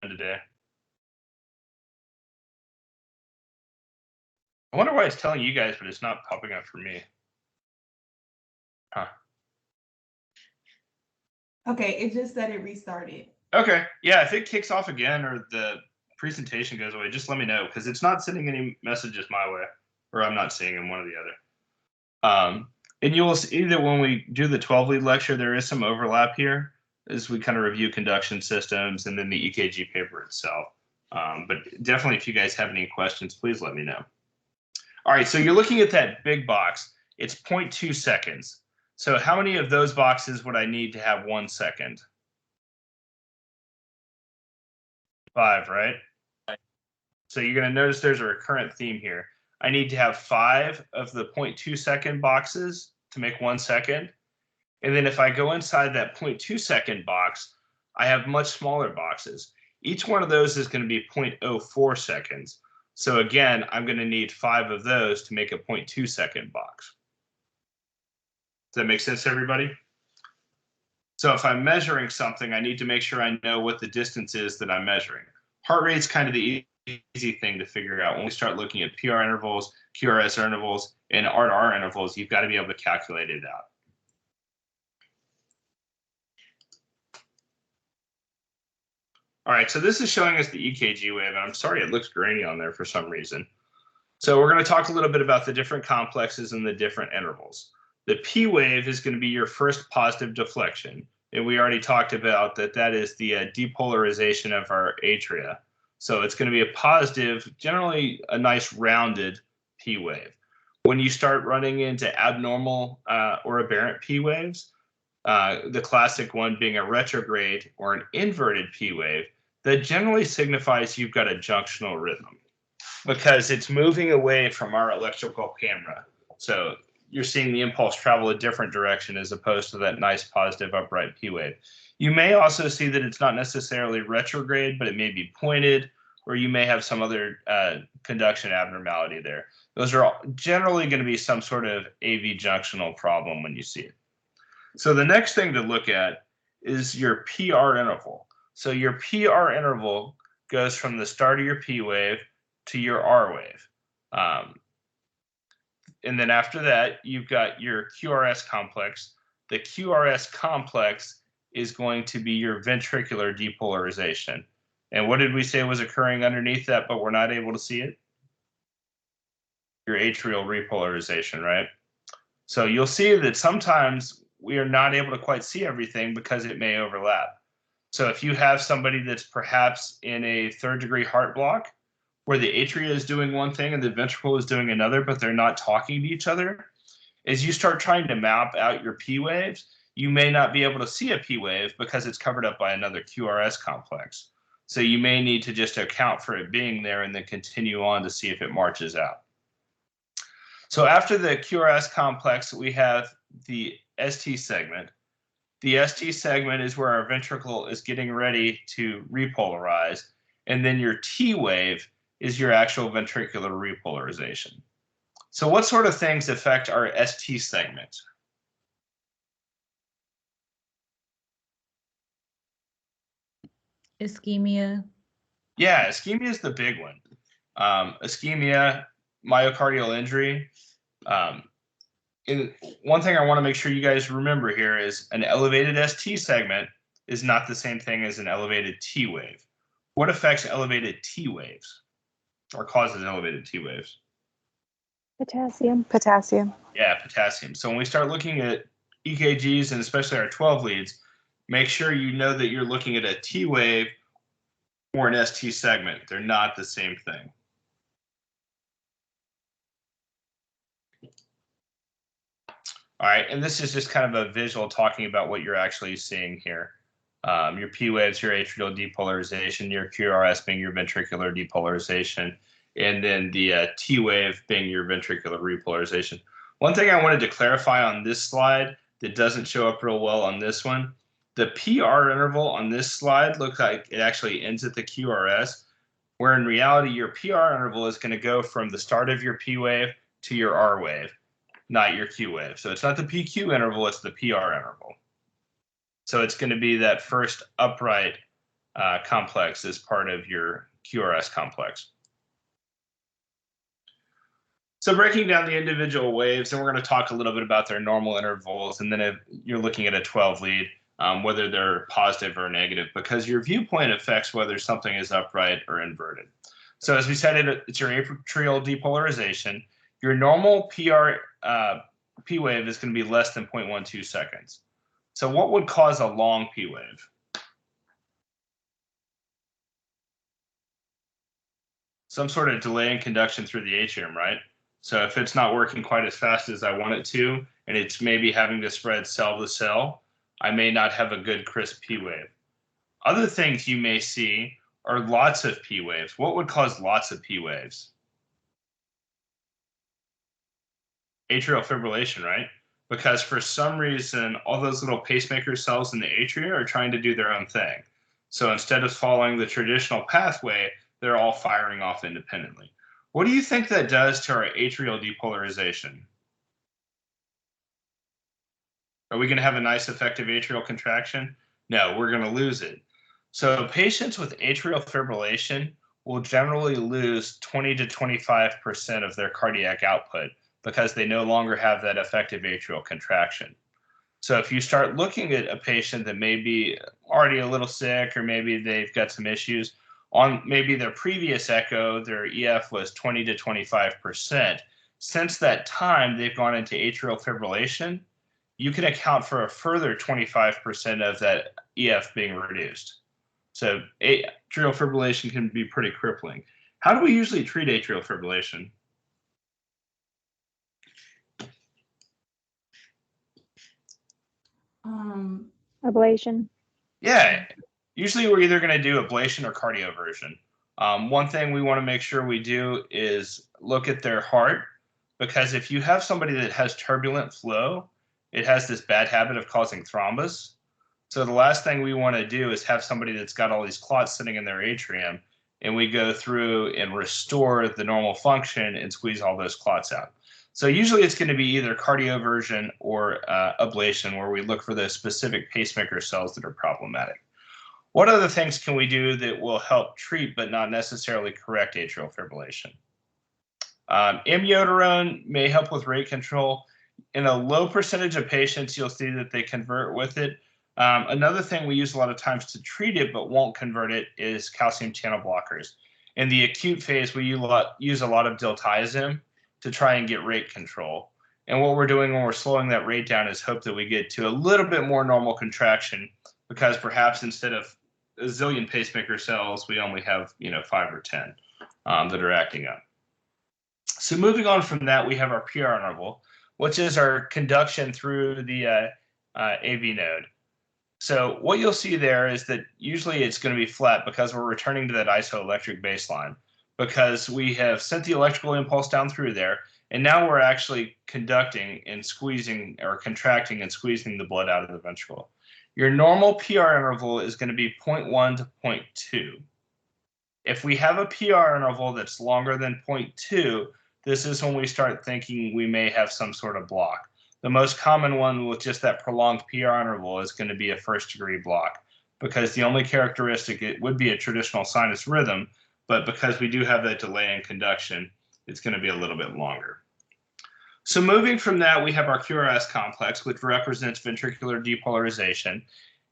today. I wonder why it's telling you guys, but it's not popping up for me. Huh. Okay, it just said it restarted. Okay, yeah, if it kicks off again or the presentation goes away, just let me know, because it's not sending any messages my way, or I'm not seeing them, one or the other. And you will see that when we do the 12-lead lecture, there is some overlap here as we kind of review conduction systems and then the EKG paper itself. But definitely, if you guys have any questions, please let me know. All right, so you're looking at that big box. It's 0.2 seconds. So how many of those boxes would I need to have 1 second? 5, right? So you're going to notice there's a recurrent theme here. I need to have 5 of the 0.2 second boxes to make 1 second. And then if I go inside that 0.2 second box, I have much smaller boxes. Each one of those is going to be 0.04 seconds. So again, I'm going to need 5 of those to make a 0.2 second box. Does that make sense to everybody? So if I'm measuring something, I need to make sure I know what the distance is that I'm measuring. Heart rate's kind of the easy thing to figure out. When we start looking at PR intervals, QRS intervals, and R intervals, you've got to be able to calculate it out. All right, so this is showing us the EKG wave, and I'm sorry it looks grainy on there for some reason. So we're going to talk a little bit about the different complexes and the different intervals. The P wave is going to be your first positive deflection, and we already talked about that. That is the depolarization of our atria. So it's going to be a positive, generally a nice rounded P wave. When you start running into abnormal or aberrant P waves, the classic one being a retrograde or an inverted P wave, that generally signifies you've got a junctional rhythm because it's moving away from our electrical camera. So you're seeing the impulse travel a different direction as opposed to that nice positive upright P wave. You may also see that it's not necessarily retrograde, but it may be pointed, or you may have some other conduction abnormality there. Those are generally going to be some sort of AV junctional problem when you see it. So the next thing to look at is your PR interval. So your PR interval goes from the start of your P wave to your R wave. And then after that, you've got your QRS complex. The QRS complex is going to be your ventricular depolarization. And what did we say was occurring underneath that, but we're not able to see it? Your atrial repolarization, right? So you'll see that sometimes we are not able to quite see everything because it may overlap. So if you have somebody that's perhaps in a 3rd-degree heart block, where the atria is doing one thing and the ventricle is doing another, but they're not talking to each other, as you start trying to map out your P waves, you may not be able to see a P wave because it's covered up by another QRS complex. So you may need to just account for it being there and then continue on to see if it marches out. So after the QRS complex, we have the ST segment. The ST segment is where our ventricle is getting ready to repolarize, and then your T wave is your actual ventricular repolarization. So what sort of things affect our ST segment? Ischemia. Yeah, ischemia is the big one. Ischemia, myocardial injury. And one thing I want to make sure you guys remember here is an elevated ST segment is not the same thing as an elevated T wave. What affects elevated T waves or causes elevated T waves? Potassium. Potassium. Yeah, potassium. So when we start looking at EKGs and especially our 12 leads, make sure you know that you're looking at a T wave or an ST segment. They're not the same thing. All right, and this is just kind of a visual talking about what you're actually seeing here. Your P waves, your atrial depolarization, your QRS being your ventricular depolarization, and then the T wave being your ventricular repolarization. One thing I wanted to clarify on this slide that doesn't show up real well on this one, the PR interval on this slide looks like it actually ends at the QRS, where in reality your PR interval is going to go from the start of your P wave to your R wave, not your Q wave. So it's not the PQ interval, it's the PR interval. So it's going to be that first upright complex as part of your QRS complex. So breaking down the individual waves, and we're going to talk a little bit about their normal intervals, and then if you're looking at a 12 lead, whether they're positive or negative, because your viewpoint affects whether something is upright or inverted. So as we said, it's your atrial depolarization. Your normal P wave is going to be less than 0.12 seconds. So what would cause a long P wave? Some sort of delay in conduction through the atrium, right? So if it's not working quite as fast as I want it to, and it's maybe having to spread cell to cell, I may not have a good crisp P wave. Other things you may see are lots of P waves. What would cause lots of P waves? Atrial fibrillation, right? Because for some reason, all those little pacemaker cells in the atria are trying to do their own thing. So instead of following the traditional pathway, they're all firing off independently. What do you think that does to our atrial depolarization? Are we going to have a nice effective atrial contraction? No, we're going to lose it. So patients with atrial fibrillation will generally lose 20 to 25% of their cardiac output because they no longer have that effective atrial contraction. So if you start looking at a patient that may be already a little sick, or maybe they've got some issues, on maybe their previous echo, their EF was 20 to 25%. Since that time, they've gone into atrial fibrillation. You can account for a further 25% of that EF being reduced. So atrial fibrillation can be pretty crippling. How do we usually treat atrial fibrillation? Ablation. Yeah, usually we're either going to do ablation or cardioversion. One thing we want to make sure we do is look at their heart, because if you have somebody that has turbulent flow, it has this bad habit of causing thrombus. So the last thing we want to do is have somebody that's got all these clots sitting in their atrium, and we go through and restore the normal function and squeeze all those clots out. So usually it's going to be either cardioversion or ablation, where we look for those specific pacemaker cells that are problematic. What other things can we do that will help treat but not necessarily correct atrial fibrillation? Amiodarone may help with rate control. In a low percentage of patients, you'll see that they convert with it. Another thing we use a lot of times to treat it but won't convert it is calcium channel blockers. In the acute phase, we use a lot of diltiazem to try and get rate control. And what we're doing when we're slowing that rate down is hope that we get to a little bit more normal contraction, because perhaps instead of a zillion pacemaker cells, we only have 5 or 10 that are acting up. So moving on from that, we have our PR interval, which is our conduction through the AV node. So what you'll see there is that usually it's going to be flat because we're returning to that isoelectric baseline, because we have sent the electrical impulse down through there, and now we're actually conducting and squeezing, or contracting and squeezing the blood out of the ventricle. Your normal PR interval is going to be 0.1 to 0.2. If we have a PR interval that's longer than 0.2, this is when we start thinking we may have some sort of block. The most common one with just that prolonged PR interval is going to be a first-degree block, because the only characteristic, it would be a traditional sinus rhythm, but because we do have that delay in conduction, it's going to be a little bit longer. So moving from that, we have our QRS complex, which represents ventricular depolarization.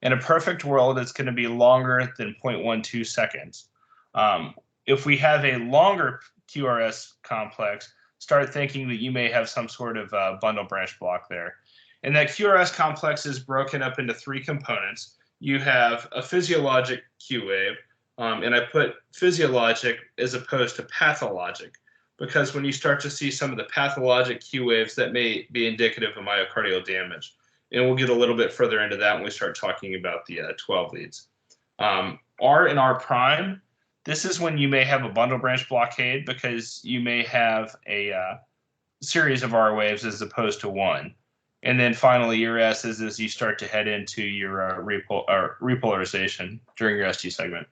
In a perfect world, it's going to be longer than 0.12 seconds. If we have a longer QRS complex, start thinking that you may have some sort of bundle branch block there. And that QRS complex is broken up into 3 components. You have a physiologic Q wave, and I put physiologic as opposed to pathologic, because when you start to see some of the pathologic Q waves, that may be indicative of myocardial damage. And we'll get a little bit further into that when we start talking about the 12 leads. R and R prime, this is when you may have a bundle branch blockade, because you may have a series of R waves as opposed to one. And then finally, your S is as you start to head into your repolarization during your ST segment.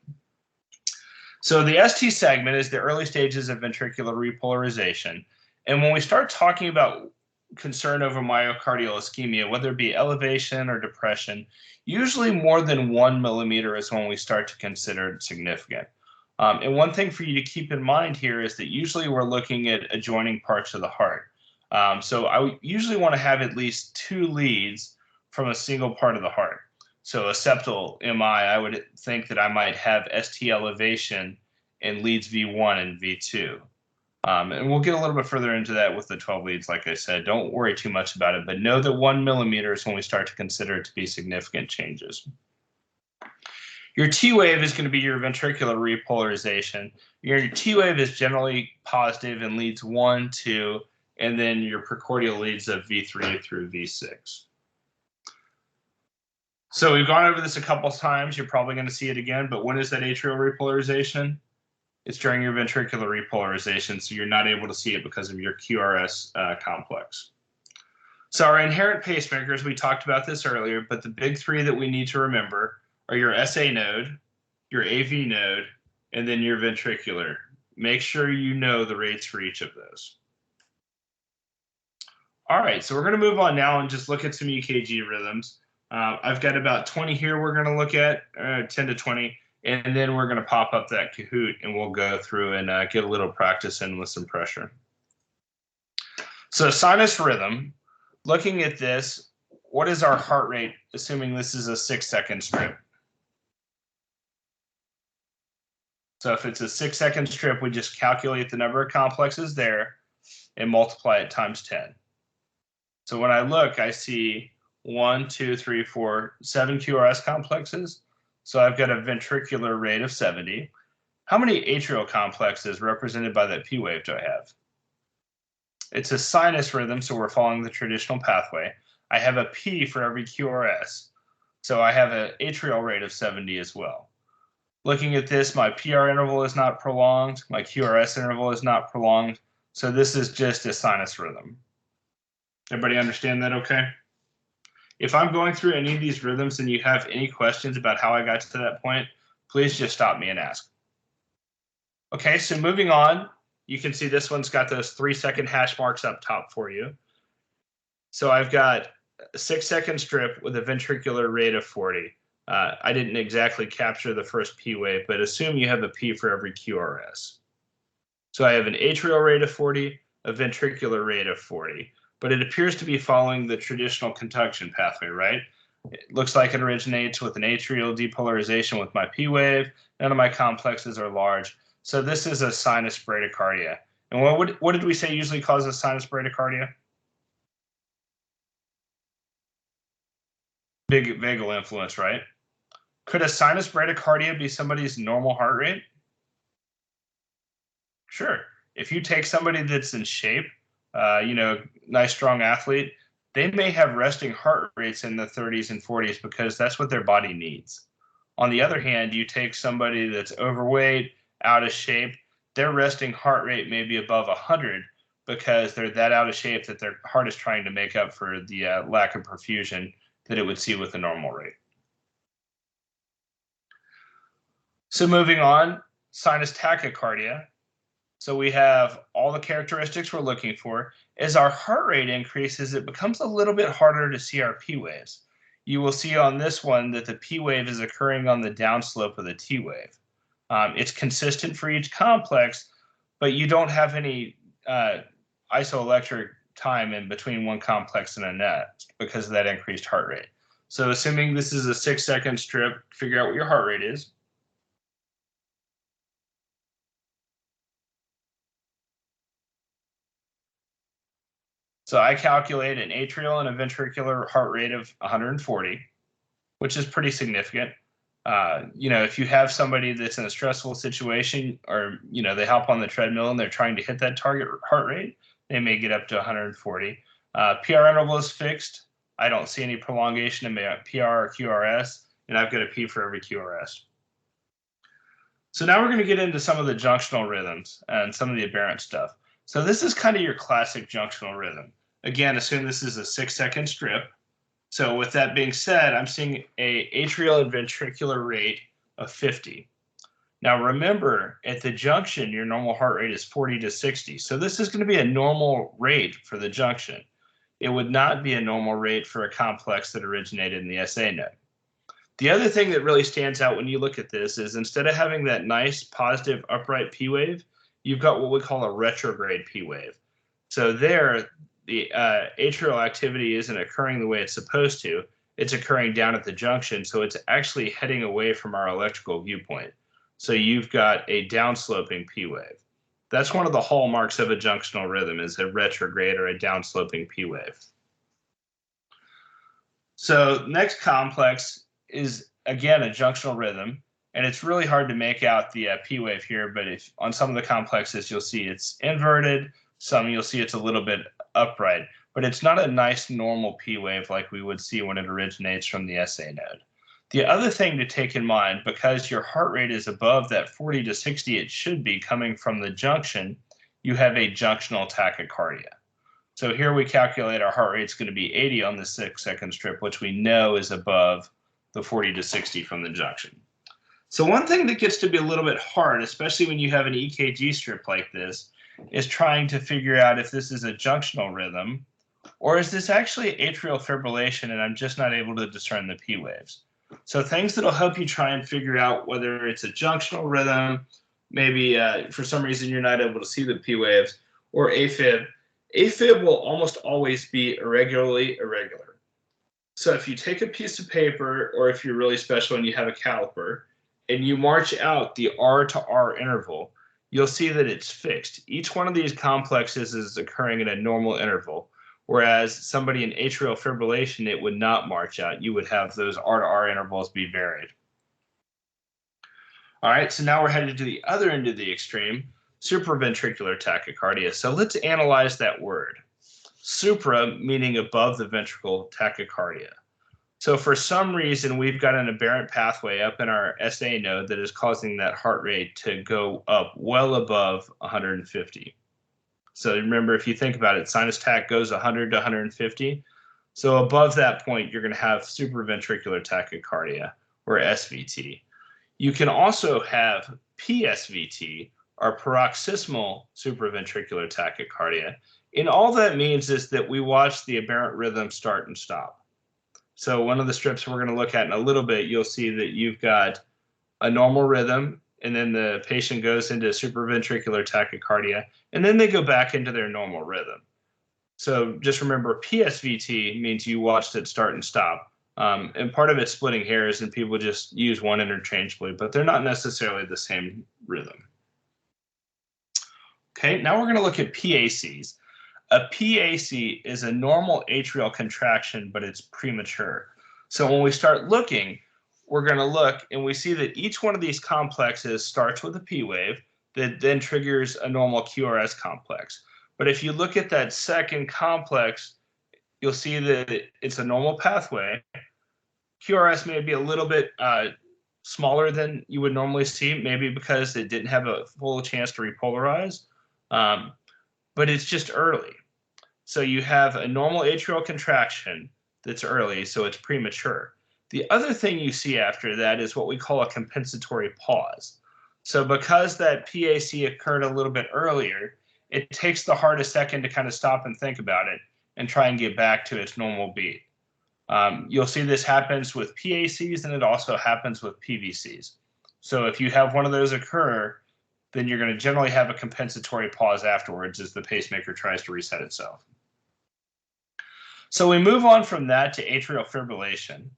So the ST segment is the early stages of ventricular repolarization. And when we start talking about concern over myocardial ischemia, whether it be elevation or depression, usually more than 1 millimeter is when we start to consider it significant. And one thing for you to keep in mind here is that usually we're looking at adjoining parts of the heart. So I usually want to have at least 2 leads from a single part of the heart. So a septal MI, I would think that I might have ST elevation in leads V1 and V2. And we'll get a little bit further into that with the 12 leads, like I said. Don't worry too much about it, but know that 1 millimeter is when we start to consider it to be significant changes. Your T wave is going to be your ventricular repolarization. Your T wave is generally positive in leads 1, 2, and then your precordial leads of V3 through V6. So we've gone over this a couple of times. You're probably going to see it again, but when is that atrial repolarization? It's during your ventricular repolarization, so you're not able to see it because of your QRS complex. So our inherent pacemakers, we talked about this earlier, but the big 3 that we need to remember are your SA node, your AV node, and then your ventricular. Make sure you know the rates for each of those. All right, so we're going to move on now and just look at some EKG rhythms. I've got about 20 here we're going to look at, 10 to 20, and then we're going to pop up that Kahoot and we'll go through and get a little practice in with some pressure. So sinus rhythm, looking at this, what is our heart rate, assuming this is a 6-second strip? So if it's a 6-second strip, we just calculate the number of complexes there and multiply it times 10. So when I look, I see 1, 2, 3, 4, 7 QRS complexes. So I've got a ventricular rate of 70. How many atrial complexes represented by that P wave do I have? It's a sinus rhythm, so we're following the traditional pathway. I have a P for every QRS. So I have an atrial rate of 70 as well. Looking at this, my PR interval is not prolonged. My QRS interval is not prolonged. So this is just a sinus rhythm. Everybody understand that okay? If I'm going through any of these rhythms and you have any questions about how I got to that point, please just stop me and ask. Okay, so moving on, you can see this one's got those 3-second hash marks up top for you. So I've got a 6-second strip with a ventricular rate of 40. I didn't exactly capture the first P wave, but assume you have a P for every QRS. So I have an atrial rate of 40, a ventricular rate of 40, but it appears to be following the traditional conduction pathway, right? It looks like it originates with an atrial depolarization with my P wave. None of my complexes are large. So this is a sinus bradycardia. And what did we say usually causes sinus bradycardia? Big vagal influence, right? Could a sinus bradycardia be somebody's normal heart rate? Sure. If you take somebody that's in shape, nice strong athlete, they may have resting heart rates in the 30s and 40s because that's what their body needs. On the other hand, you take somebody that's overweight, out of shape, their resting heart rate may be above 100 because they're that out of shape that their heart is trying to make up for the lack of perfusion that it would see with the normal rate. So moving on, sinus tachycardia. So we have all the characteristics we're looking for. As our heart rate increases, it becomes a little bit harder to see our P waves. You will see on this one that the P wave is occurring on the downslope of the T wave. It's consistent for each complex, but you don't have any isoelectric time in between one complex and a net because of that increased heart rate. So assuming this is a 6-second strip, figure out what your heart rate is. So I calculate an atrial and a ventricular heart rate of 140, which is pretty significant. If you have somebody that's in a stressful situation or, they hop on the treadmill and they're trying to hit that target heart rate, they may get up to 140. PR interval is fixed. I don't see any prolongation in my PR or QRS, and I've got a P for every QRS. So now we're going to get into some of the junctional rhythms and some of the aberrant stuff. So this is kind of your classic junctional rhythm. Again, assume this is a 6-second strip. So with that being said, I'm seeing a atrial and ventricular rate of 50. Now remember, at the junction, your normal heart rate is 40 to 60. So this is going to be a normal rate for the junction. it would not be a normal rate for a complex that originated in the SA node. The other thing that really stands out when you look at this is instead of having that nice positive upright P wave, you've got what we call a retrograde P wave. So there, the atrial activity isn't occurring the way it's supposed to. It's occurring down at the junction, so it's actually heading away from our electrical viewpoint. So you've got a downsloping P wave. That's one of the hallmarks of a junctional rhythm, is a retrograde or a downsloping P wave. So next complex is, again, a junctional rhythm, and it's really hard to make out the P wave here, but if on some of the complexes, you'll see it's inverted, some you'll see it's a little bit upright, but it's not a nice normal P wave like we would see when it originates from the SA node. The other thing to take in mind, because your heart rate is above that 40 to 60 it should be coming from the junction, you have a junctional tachycardia. So here we calculate our heart rate's going to be 80 on the 6-second strip, which we know is above the 40 to 60 from the junction. So one thing that gets to be a little bit hard, especially when you have an EKG strip like this, is trying to figure out if this is a junctional rhythm or is this actually atrial fibrillation and I'm just not able to discern the P waves. So things that'll help you try and figure out whether it's a junctional rhythm, maybe for some reason you're not able to see the P waves, or AFib. AFib will almost always be irregularly irregular. So if you take a piece of paper, or if you're really special and you have a caliper, and you march out the R to R interval, you'll see that it's fixed. Each one of these complexes is occurring in a normal interval, whereas somebody in atrial fibrillation, it would not march out. You would have those R to R intervals be varied. All right, so now we're headed to the other end of the extreme, supraventricular tachycardia. So let's analyze that word. Supra meaning above the ventricle tachycardia. So for some reason, we've got an aberrant pathway up in our SA node that is causing that heart rate to go up well above 150. So remember, if you think about it, sinus tach goes 100 to 150. So above that point, you're going to have supraventricular tachycardia, or SVT. You can also have PSVT, or paroxysmal supraventricular tachycardia. And all that means is that we watch the aberrant rhythm start and stop. So one of the strips we're going to look at in a little bit, you'll see that you've got a normal rhythm, and then the patient goes into supraventricular tachycardia, and then they go back into their normal rhythm. So just remember, PSVT means you watched it start and stop. And part of it's splitting hairs, and people just use one interchangeably, but they're not necessarily the same rhythm. Okay, now we're going to look at PACs. A PAC is a normal atrial contraction, but it's premature. So when we start looking, we're going to look and we see that each one of these complexes starts with a P wave that then triggers a normal QRS complex. But if you look at that second complex, you'll see that it's a normal pathway. QRS may be a little bit smaller than you would normally see, maybe because it didn't have a full chance to repolarize. But it's just early. So you have a normal atrial contraction that's early, so it's premature. The other thing you see after that is what we call a compensatory pause. So because that PAC occurred a little bit earlier, it takes the heart a second to kind of stop and think about it and try and get back to its normal beat. You'll see this happens with PACs, and it also happens with PVCs. So if you have one of those occur, then you're going to generally have a compensatory pause afterwards as the pacemaker tries to reset itself. So we move on from that to atrial fibrillation.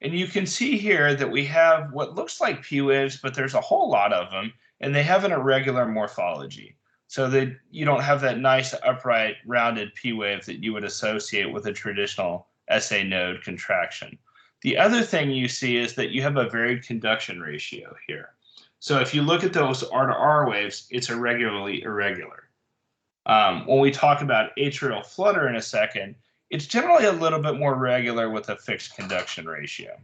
And you can see here that we have what looks like P waves, but there's a whole lot of them, and they have an irregular morphology. So that you don't have that nice upright rounded P wave that you would associate with a traditional SA node contraction. The other thing you see is that you have a varied conduction ratio here. So if you look at those R to R waves, it's irregularly irregular. When we talk about atrial flutter in a second, it's generally a little bit more regular with a fixed conduction ratio.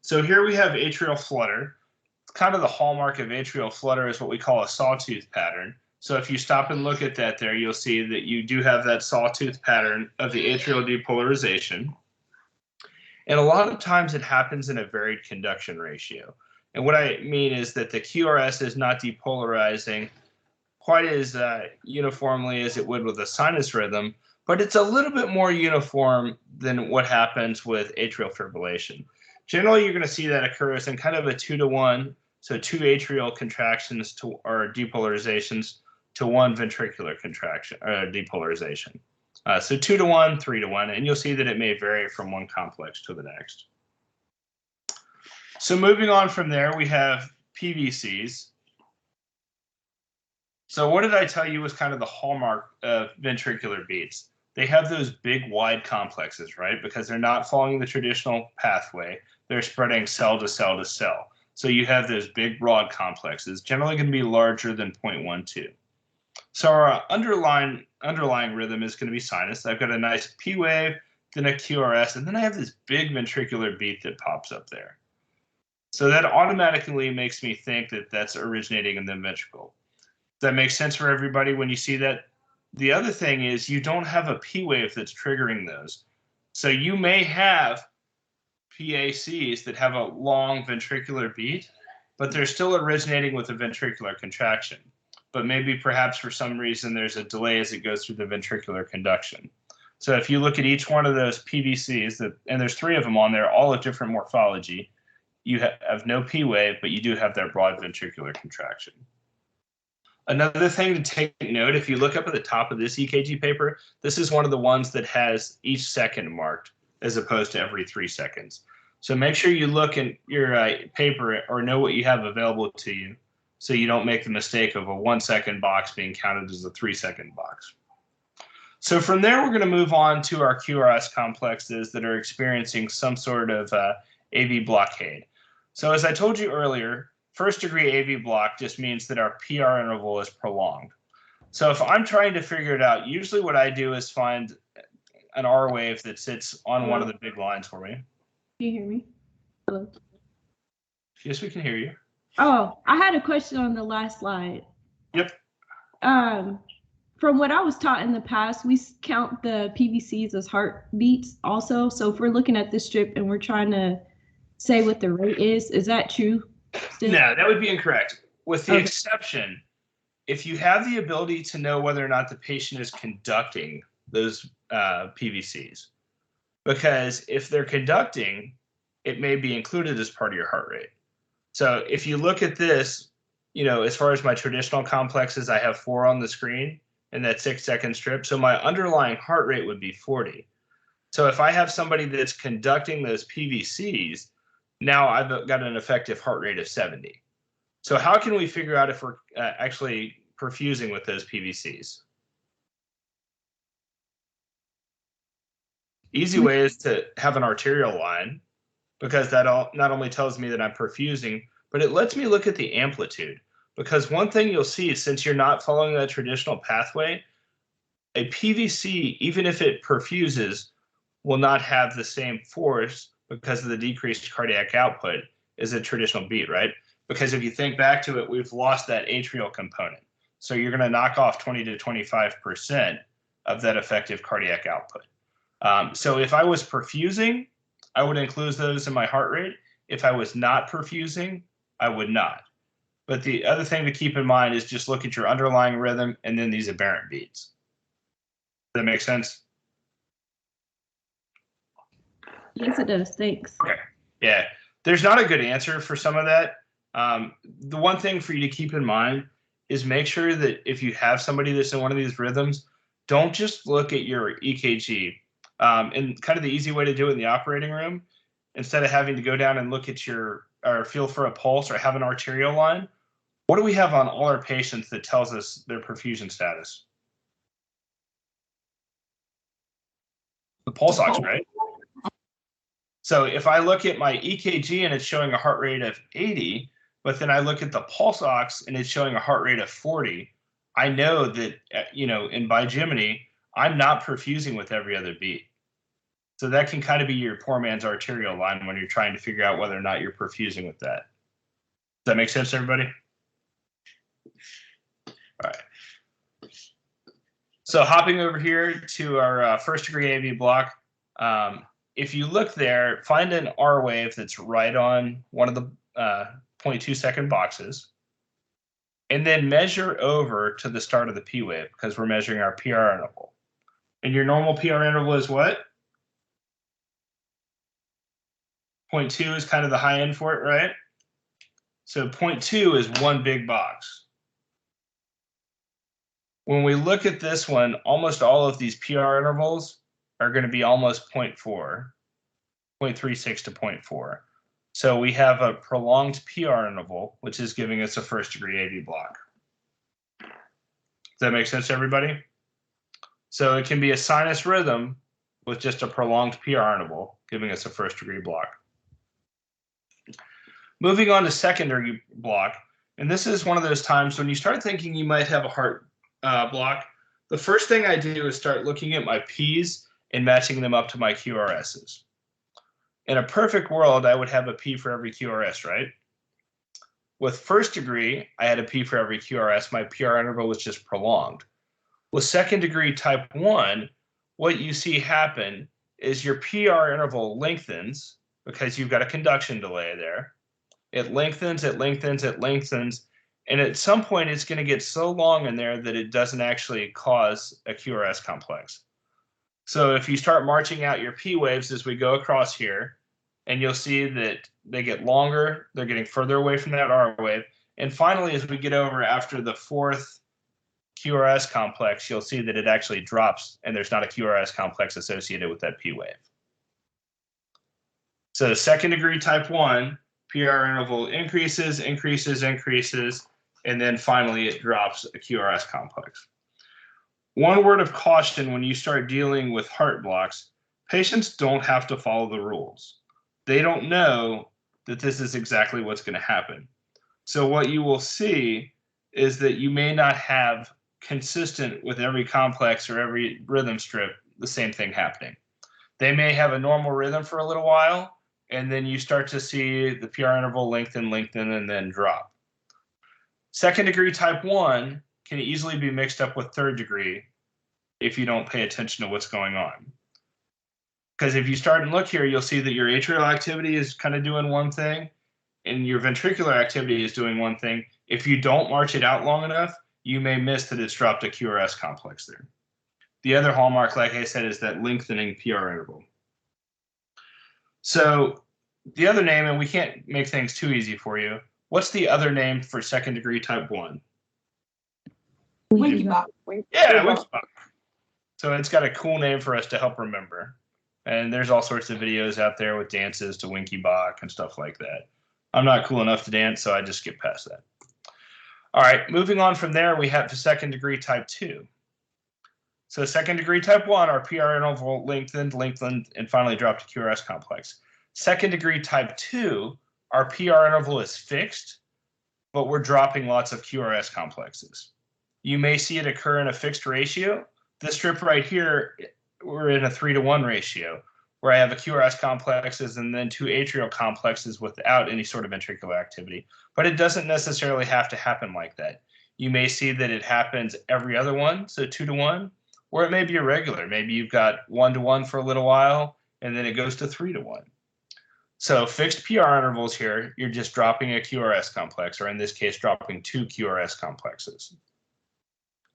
So here we have atrial flutter. Kind of the hallmark of atrial flutter is what we call a sawtooth pattern. So if you stop and look at that there, you'll see that you do have that sawtooth pattern of the atrial depolarization. And a lot of times it happens in a varied conduction ratio. And what I mean is that the QRS is not depolarizing quite as uniformly as it would with a sinus rhythm, but it's a little bit more uniform than what happens with atrial fibrillation. Generally, you're going to see that occurs in kind of a 2-to-1, so 2 atrial contractions or depolarizations to 1 ventricular contraction or depolarization. So 2-to-1, 3-to-1, and you'll see that it may vary from one complex to the next. So moving on from there, we have Pvcs. So what did I tell you was kind of the hallmark of ventricular beats? They have those big wide complexes, right? Because they're not following the traditional pathway. They're spreading cell to cell to cell. So you have those big broad complexes, generally going to be larger than 0.12. So our underlying rhythm is going to be sinus. I've got a nice P wave, then a QRS, and then I have this big ventricular beat that pops up there. So that automatically makes me think that that's originating in the ventricle. That makes sense for everybody when you see that. The other thing is you don't have a P wave that's triggering those. So you may have PACs that have a long ventricular beat, but they're still originating with a ventricular contraction. But maybe perhaps for some reason there's a delay as it goes through the ventricular conduction. So if you look at each one of those PVCs, and there's 3 of them on there, all of different morphology, you have no P wave, but you do have that broad ventricular contraction. Another thing to take note, if you look up at the top of this EKG paper, this is one of the ones that has each second marked as opposed to every 3 seconds. So make sure you look in your paper or know what you have available to you so you don't make the mistake of a 1-second box being counted as a 3-second box. So from there, we're going to move on to our QRS complexes that are experiencing some sort of AV blockade. So as I told you earlier, first-degree AV block just means that our PR interval is prolonged. So if I'm trying to figure it out, usually what I do is find an R wave that sits on one of the big lines for me. Can you hear me? Hello? Yes, we can hear you. Oh, I had a question on the last slide. Yep. From what I was taught in the past, we count the PVCs as heartbeats also. So if we're looking at this strip and we're trying to say what the rate is that true? Still? No, that would be incorrect. With the exception, if you have the ability to know whether or not the patient is conducting those PVCs, because if they're conducting, it may be included as part of your heart rate. So if you look at this, you know, as far as my traditional complexes, I have 4 on the screen in that 6-second strip. So my underlying heart rate would be 40. So if I have somebody that's conducting those PVCs, now I've got an effective heart rate of 70. So how can we figure out if we're actually perfusing with those PVCs? Easy way is to have an arterial line, because that not only tells me that I'm perfusing, but it lets me look at the amplitude. Because one thing you'll see is, since you're not following that traditional pathway, a PVC, even if it perfuses, will not have the same force because of the decreased cardiac output as a traditional beat, right? Because if you think back to it, we've lost that atrial component. So you're going to knock off 20 to 25% of that effective cardiac output. So if I was perfusing, I would include those in my heart rate. If I was not perfusing, I would not. But the other thing to keep in mind is just look at your underlying rhythm and then these aberrant beats. Does that make sense? Yes, it does. Thanks. Okay. Yeah. There's not a good answer for some of that. The one thing for you to keep in mind is make sure that if you have somebody that's in one of these rhythms, don't just look at your EKG. And kind of the easy way to do it in the operating room, instead of having to go down and look at your or feel for a pulse or have an arterial line, what do we have on all our patients that tells us their perfusion status? The pulse ox, right? So if I look at my EKG and it's showing a heart rate of 80, but then I look at the pulse ox and it's showing a heart rate of 40, I know that, you know, in bigeminy, I'm not perfusing with every other beat. So that can kind of be your poor man's arterial line when you're trying to figure out whether or not you're perfusing with that. Does that make sense to everybody? All right. So hopping over here to our first degree AV block, if you look there, find an R wave that's right on one of the 0.2-second boxes, and then measure over to the start of the P wave, because we're measuring our PR interval. And your normal PR interval is what? 0.2 is kind of the high end for it, right? So 0.2 is one big box. When we look at this one, almost all of these PR intervals are going to be almost 0.4, 0.36 to 0.4. So we have a prolonged PR interval, which is giving us a first degree AV block. Does that make sense to everybody? So it can be a sinus rhythm with just a prolonged PR interval, giving us a first degree block. Moving on to secondary block, and this is one of those times when you start thinking you might have a heart block. The first thing I do is start looking at my P's and matching them up to my QRSs. In a perfect world, I would have a P for every QRS, right? With first degree, I had a P for every QRS. My PR interval was just prolonged. With second degree type 1, what you see happen is your PR interval lengthens because you've got a conduction delay there. It lengthens, it lengthens, it lengthens, and at some point it's going to get so long in there that it doesn't actually cause a QRS complex. So if you start marching out your P waves as we go across here, and you'll see that they get longer, they're getting further away from that R wave, and finally as we get over after the fourth QRS complex, you'll see that it actually drops and there's not a QRS complex associated with that P wave. So second degree type 1, PR interval increases, increases, increases, and then finally it drops a QRS complex. One word of caution when you start dealing with heart blocks, patients don't have to follow the rules. They don't know that this is exactly what's going to happen. So what you will see is that you may not have consistent with every complex or every rhythm strip the same thing happening. They may have a normal rhythm for a little while, and then you start to see the PR interval lengthen, and then drop. Second degree type 1 can easily be mixed up with third degree if you don't pay attention to what's going on. Because if you start and look here, you'll see that your atrial activity is kind of doing one thing, and your ventricular activity is doing one thing. If you don't march it out long enough, you may miss that it's dropped a QRS complex there. The other hallmark, like I said, is that lengthening PR interval. So the other name, and we can't make things too easy for you, what's the other name for second degree type 1? Winky Bop. Yeah, Winky Bop. So it's got a cool name for us to help remember. And there's all sorts of videos out there with dances to Winky Bop and stuff like that. I'm not cool enough to dance, so I just skip past that. All right, moving on from there, we have second degree type 2. So second degree type 1, our PR interval lengthened, and finally dropped a QRS complex. Second degree type 2, our PR interval is fixed, but we're dropping lots of QRS complexes. You may see it occur in a fixed ratio. This strip right here, we're in a 3-to-1 ratio, where I have a QRS complexes and then 2 atrial complexes without any sort of ventricular activity. But it doesn't necessarily have to happen like that. You may see that it happens every other one, so 2-to-1, or it may be irregular. Maybe you've got 1-to-1 for a little while, and then it goes to 3-to-1. So fixed PR intervals here, you're just dropping a QRS complex, or in this case, dropping 2 QRS complexes.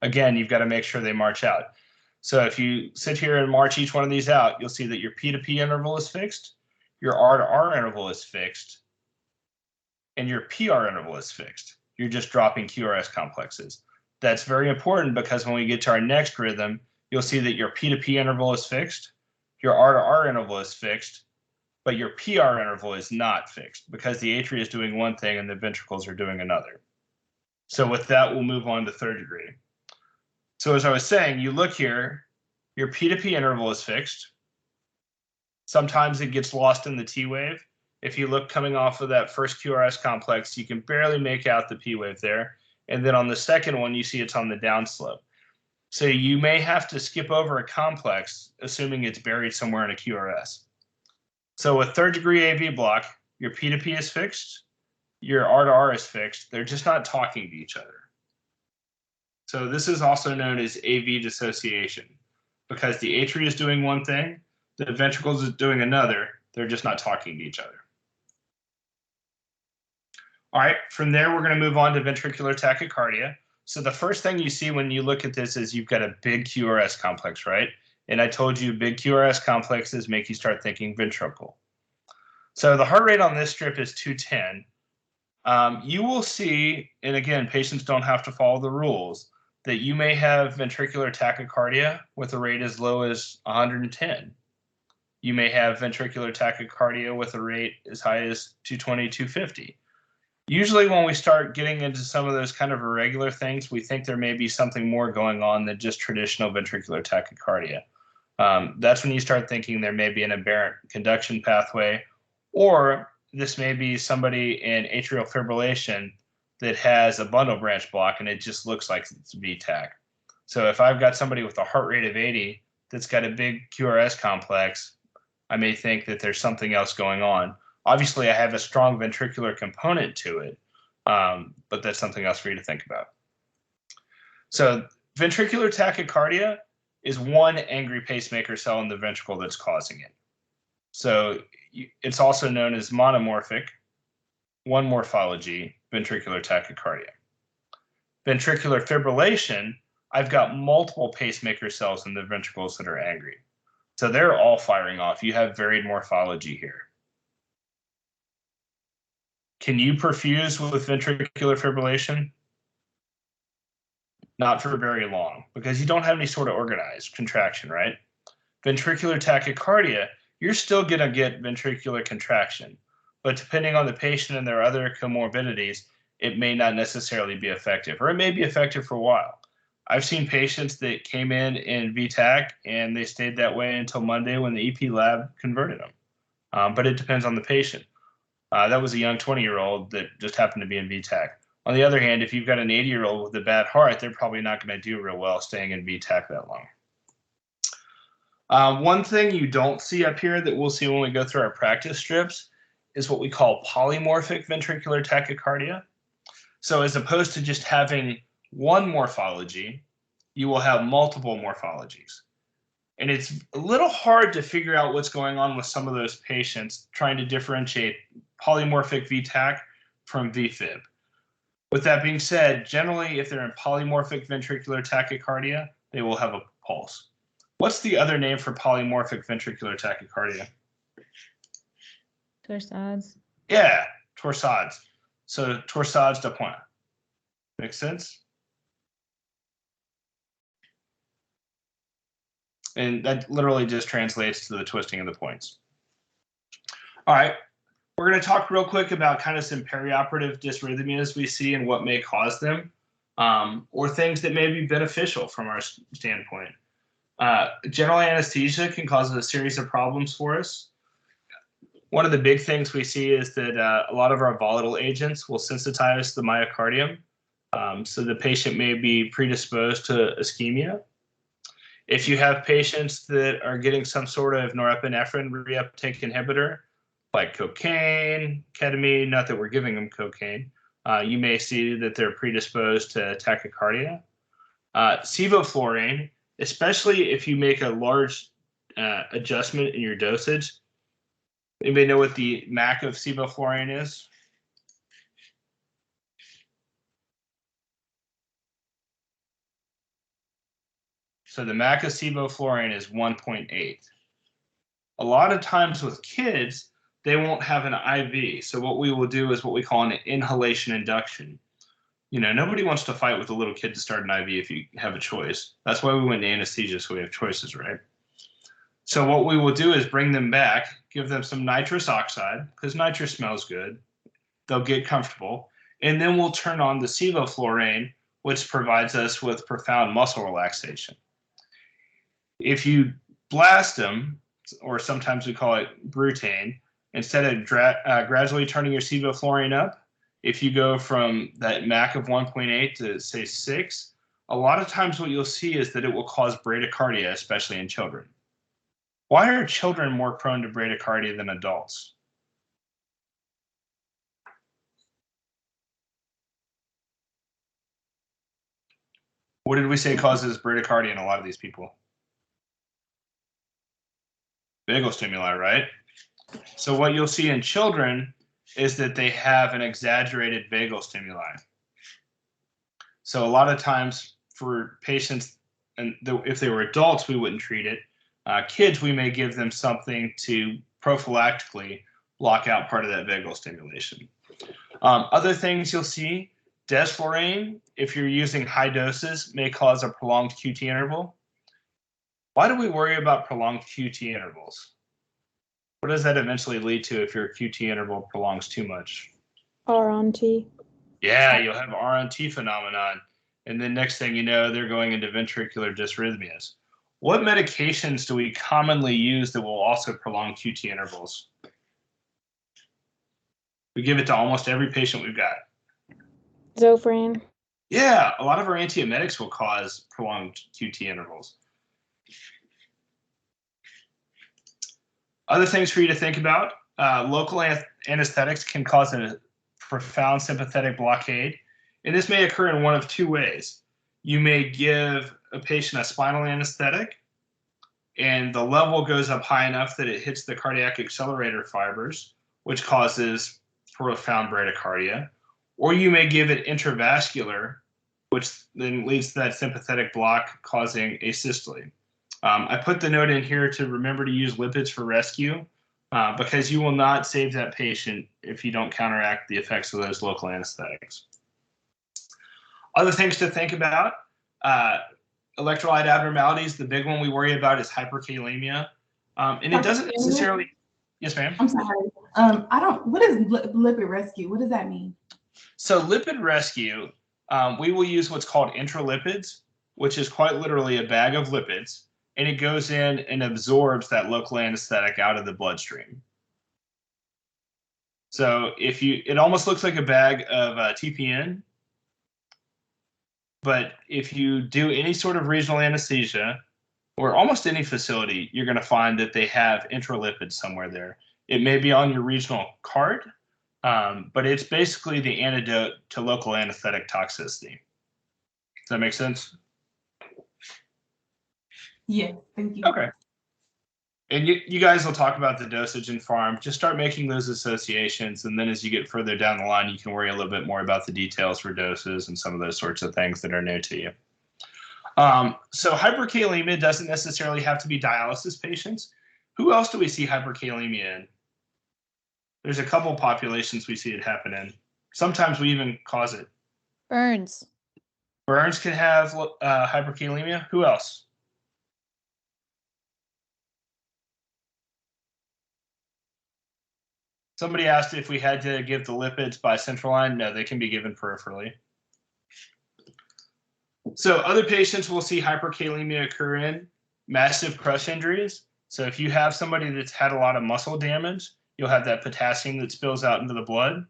Again, you've got to make sure they march out. So if you sit here and march each one of these out, you'll see that your P to P interval is fixed, your R to R interval is fixed, and your PR interval is fixed. You're just dropping QRS complexes. That's very important because when we get to our next rhythm, you'll see that your P to P interval is fixed, your R to R interval is fixed, but your PR interval is not fixed because the atria is doing one thing and the ventricles are doing another. So with that, we'll move on to third degree. So as I was saying, you look here, your P to P interval is fixed. Sometimes it gets lost in the T wave. If you look coming off of that first QRS complex, you can barely make out the P wave there. And then on the second one, you see it's on the downslope. So you may have to skip over a complex, assuming it's buried somewhere in a QRS. So with third degree AV block, your P to P is fixed, your R to R is fixed. They're just not talking to each other. So this is also known as AV dissociation because the atria is doing one thing, the ventricles is doing another. They're just not talking to each other. All right, from there, we're going to move on to ventricular tachycardia. So the first thing you see when you look at this is you've got a big QRS complex, right? And I told you big QRS complexes make you start thinking ventricle. So the heart rate on this strip is 210. You will see, and again, patients don't have to follow the rules, that you may have ventricular tachycardia with a rate as low as 110. You may have ventricular tachycardia with a rate as high as 220, 250. Usually when we start getting into some of those kind of irregular things, we think there may be something more going on than just traditional ventricular tachycardia. That's when you start thinking there may be an aberrant conduction pathway, or this may be somebody in atrial fibrillation that has a bundle branch block and it just looks like it's VTach. So if I've got somebody with a heart rate of 80 that's got a big QRS complex, I may think that there's something else going on. Obviously, I have a strong ventricular component to it, but that's something else for you to think about. So ventricular tachycardia is one angry pacemaker cell in the ventricle that's causing it. So it's also known as monomorphic, one morphology, ventricular tachycardia. Ventricular fibrillation, I've got multiple pacemaker cells in the ventricles that are angry. So they're all firing off. You have varied morphology here. Can you perfuse with ventricular fibrillation? Not for very long, because you don't have any sort of organized contraction, right? Ventricular tachycardia, you're still going to get ventricular contraction, but depending on the patient and their other comorbidities, it may not necessarily be effective, or it may be effective for a while. I've seen patients that came in VTach and they stayed that way until Monday when the EP lab converted them. But it depends on the patient. That was a young 20-year-old that just happened to be in VTach. On the other hand, if you've got an 80-year-old with a bad heart, they're probably not going to do real well staying in VTach that long. One thing you don't see up here that we'll see when we go through our practice strips is what we call polymorphic ventricular tachycardia. So as opposed to just having one morphology, you will have multiple morphologies. And it's a little hard to figure out what's going on with some of those patients trying to differentiate polymorphic VTach from VFib. With that being said, generally, if they're in polymorphic ventricular tachycardia, they will have a pulse. What's the other name for polymorphic ventricular tachycardia? Torsades. Yeah, torsades. So torsades de pointe. Makes sense? And that literally just translates to the twisting of the points. All right, we're going to talk real quick about kind of some perioperative dysrhythmias we see and what may cause them, or things that may be beneficial from our standpoint. General anesthesia can cause a series of problems for us. One of the big things we see is that a lot of our volatile agents will sensitize the myocardium, so the patient may be predisposed to ischemia. If you have patients that are getting some sort of norepinephrine reuptake inhibitor, like cocaine, ketamine, not that we're giving them cocaine, you may see that they're predisposed to tachycardia. Sevoflurane, especially if you make a large adjustment in your dosage. Anybody know what the MAC of sevoflurane is? So the MAC of sevoflurane is 1.8. A lot of times with kids, they won't have an IV. So what we will do is what we call an inhalation induction. You know, nobody wants to fight with a little kid to start an IV if you have a choice. That's why we went to anesthesia, so we have choices, right? So what we will do is bring them back, give them some nitrous oxide, because nitrous smells good. They'll get comfortable. And then we'll turn on the sevoflurane, which provides us with profound muscle relaxation. If you blast them, or sometimes we call it brutane, instead of gradually turning your sevoflurane up, if you go from that MAC of 1.8 to say 6, a lot of times what you'll see is that it will cause bradycardia, especially in children. Why are children more prone to bradycardia than adults? What did we say causes bradycardia in a lot of these people? Vagal stimuli, right? So what you'll see in children is that they have an exaggerated vagal stimuli. So a lot of times for patients, and if they were adults, we wouldn't treat it. Kids, we may give them something to prophylactically block out part of that vagal stimulation. Other things you'll see, desflurane, if you're using high doses, may cause a prolonged QT interval. Why do we worry about prolonged QT intervals? What does that eventually lead to if your QT interval prolongs too much? R on T. Yeah, you'll have R on T phenomenon. And then next thing you know, they're going into ventricular dysrhythmias. What medications do we commonly use that will also prolong QT intervals? We give it to almost every patient we've got. Zofran. Yeah, a lot of our antiemetics will cause prolonged QT intervals. Other things for you to think about, local anesthetics can cause a profound sympathetic blockade, and this may occur in one of two ways. You may give a patient a spinal anesthetic, and the level goes up high enough that it hits the cardiac accelerator fibers, which causes profound bradycardia, or you may give it intravascular, which then leads to that sympathetic block causing asystole. I put the note in here to remember to use lipids for rescue because you will not save that patient if you don't counteract the effects of those local anesthetics. Other things to think about, electrolyte abnormalities, the big one we worry about is hyperkalemia. And it doesn't necessarily, yes ma'am? I'm sorry. What is lipid rescue? What does that mean? So lipid rescue, we will use what's called intralipids, which is quite literally a bag of lipids, and it goes in and absorbs that local anesthetic out of the bloodstream. So it almost looks like a bag of TPN, but if you do any sort of regional anesthesia or almost any facility, you're going to find that they have intralipids somewhere there. It may be on your regional card, but it's basically the antidote to local anesthetic toxicity. Does that make sense? Yeah, thank you. Okay. And you guys will talk about the dosage in pharm. Just start making those associations, and then as you get further down the line, you can worry a little bit more about the details for doses and some of those sorts of things that are new to you. So hyperkalemia doesn't necessarily have to be dialysis patients. Who else do we see hyperkalemia in? There's a couple populations we see it happen in. Sometimes we even cause it. Burns. Burns can have hyperkalemia. Who else? Somebody asked if we had to give the lipids by central line. No, they can be given peripherally. So other patients will see hyperkalemia occur in massive crush injuries. So if you have somebody that's had a lot of muscle damage, you'll have that potassium that spills out into the blood.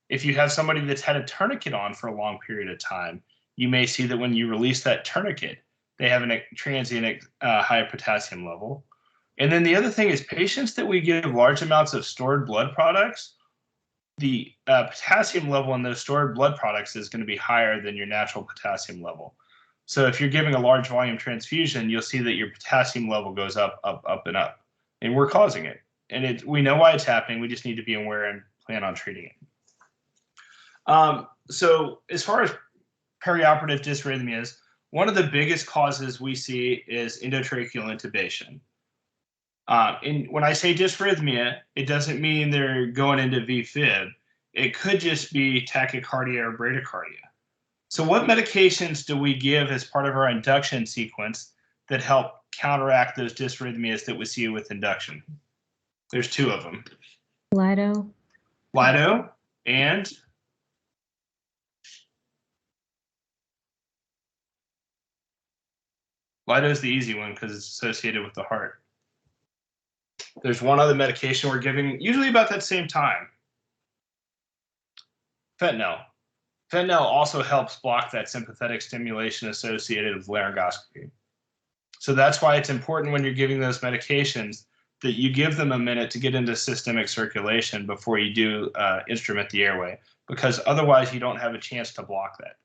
If you have somebody that's had a tourniquet on for a long period of time, you may see that when you release that tourniquet, they have a transient high potassium level. And then the other thing is patients that we give large amounts of stored blood products, the potassium level in those stored blood products is going to be higher than your natural potassium level. So if you're giving a large volume transfusion, you'll see that your potassium level goes up, up, up, and up. And we're causing it. And we know why it's happening. We just need to be aware and plan on treating it. So as far as perioperative dysrhythmias, one of the biggest causes we see is endotracheal intubation. And when I say dysrhythmia, it doesn't mean they're going into VFib. It could just be tachycardia or bradycardia. So what medications do we give as part of our induction sequence that help counteract those dysrhythmias that we see with induction? There's two of them. Lido. Lido and Lido is the easy one because it's associated with the heart. There's one other medication we're giving, usually about that same time. Fentanyl. Fentanyl also helps block that sympathetic stimulation associated with laryngoscopy. So that's why it's important when you're giving those medications that you give them a minute to get into systemic circulation before you do instrument the airway, because otherwise you don't have a chance to block that.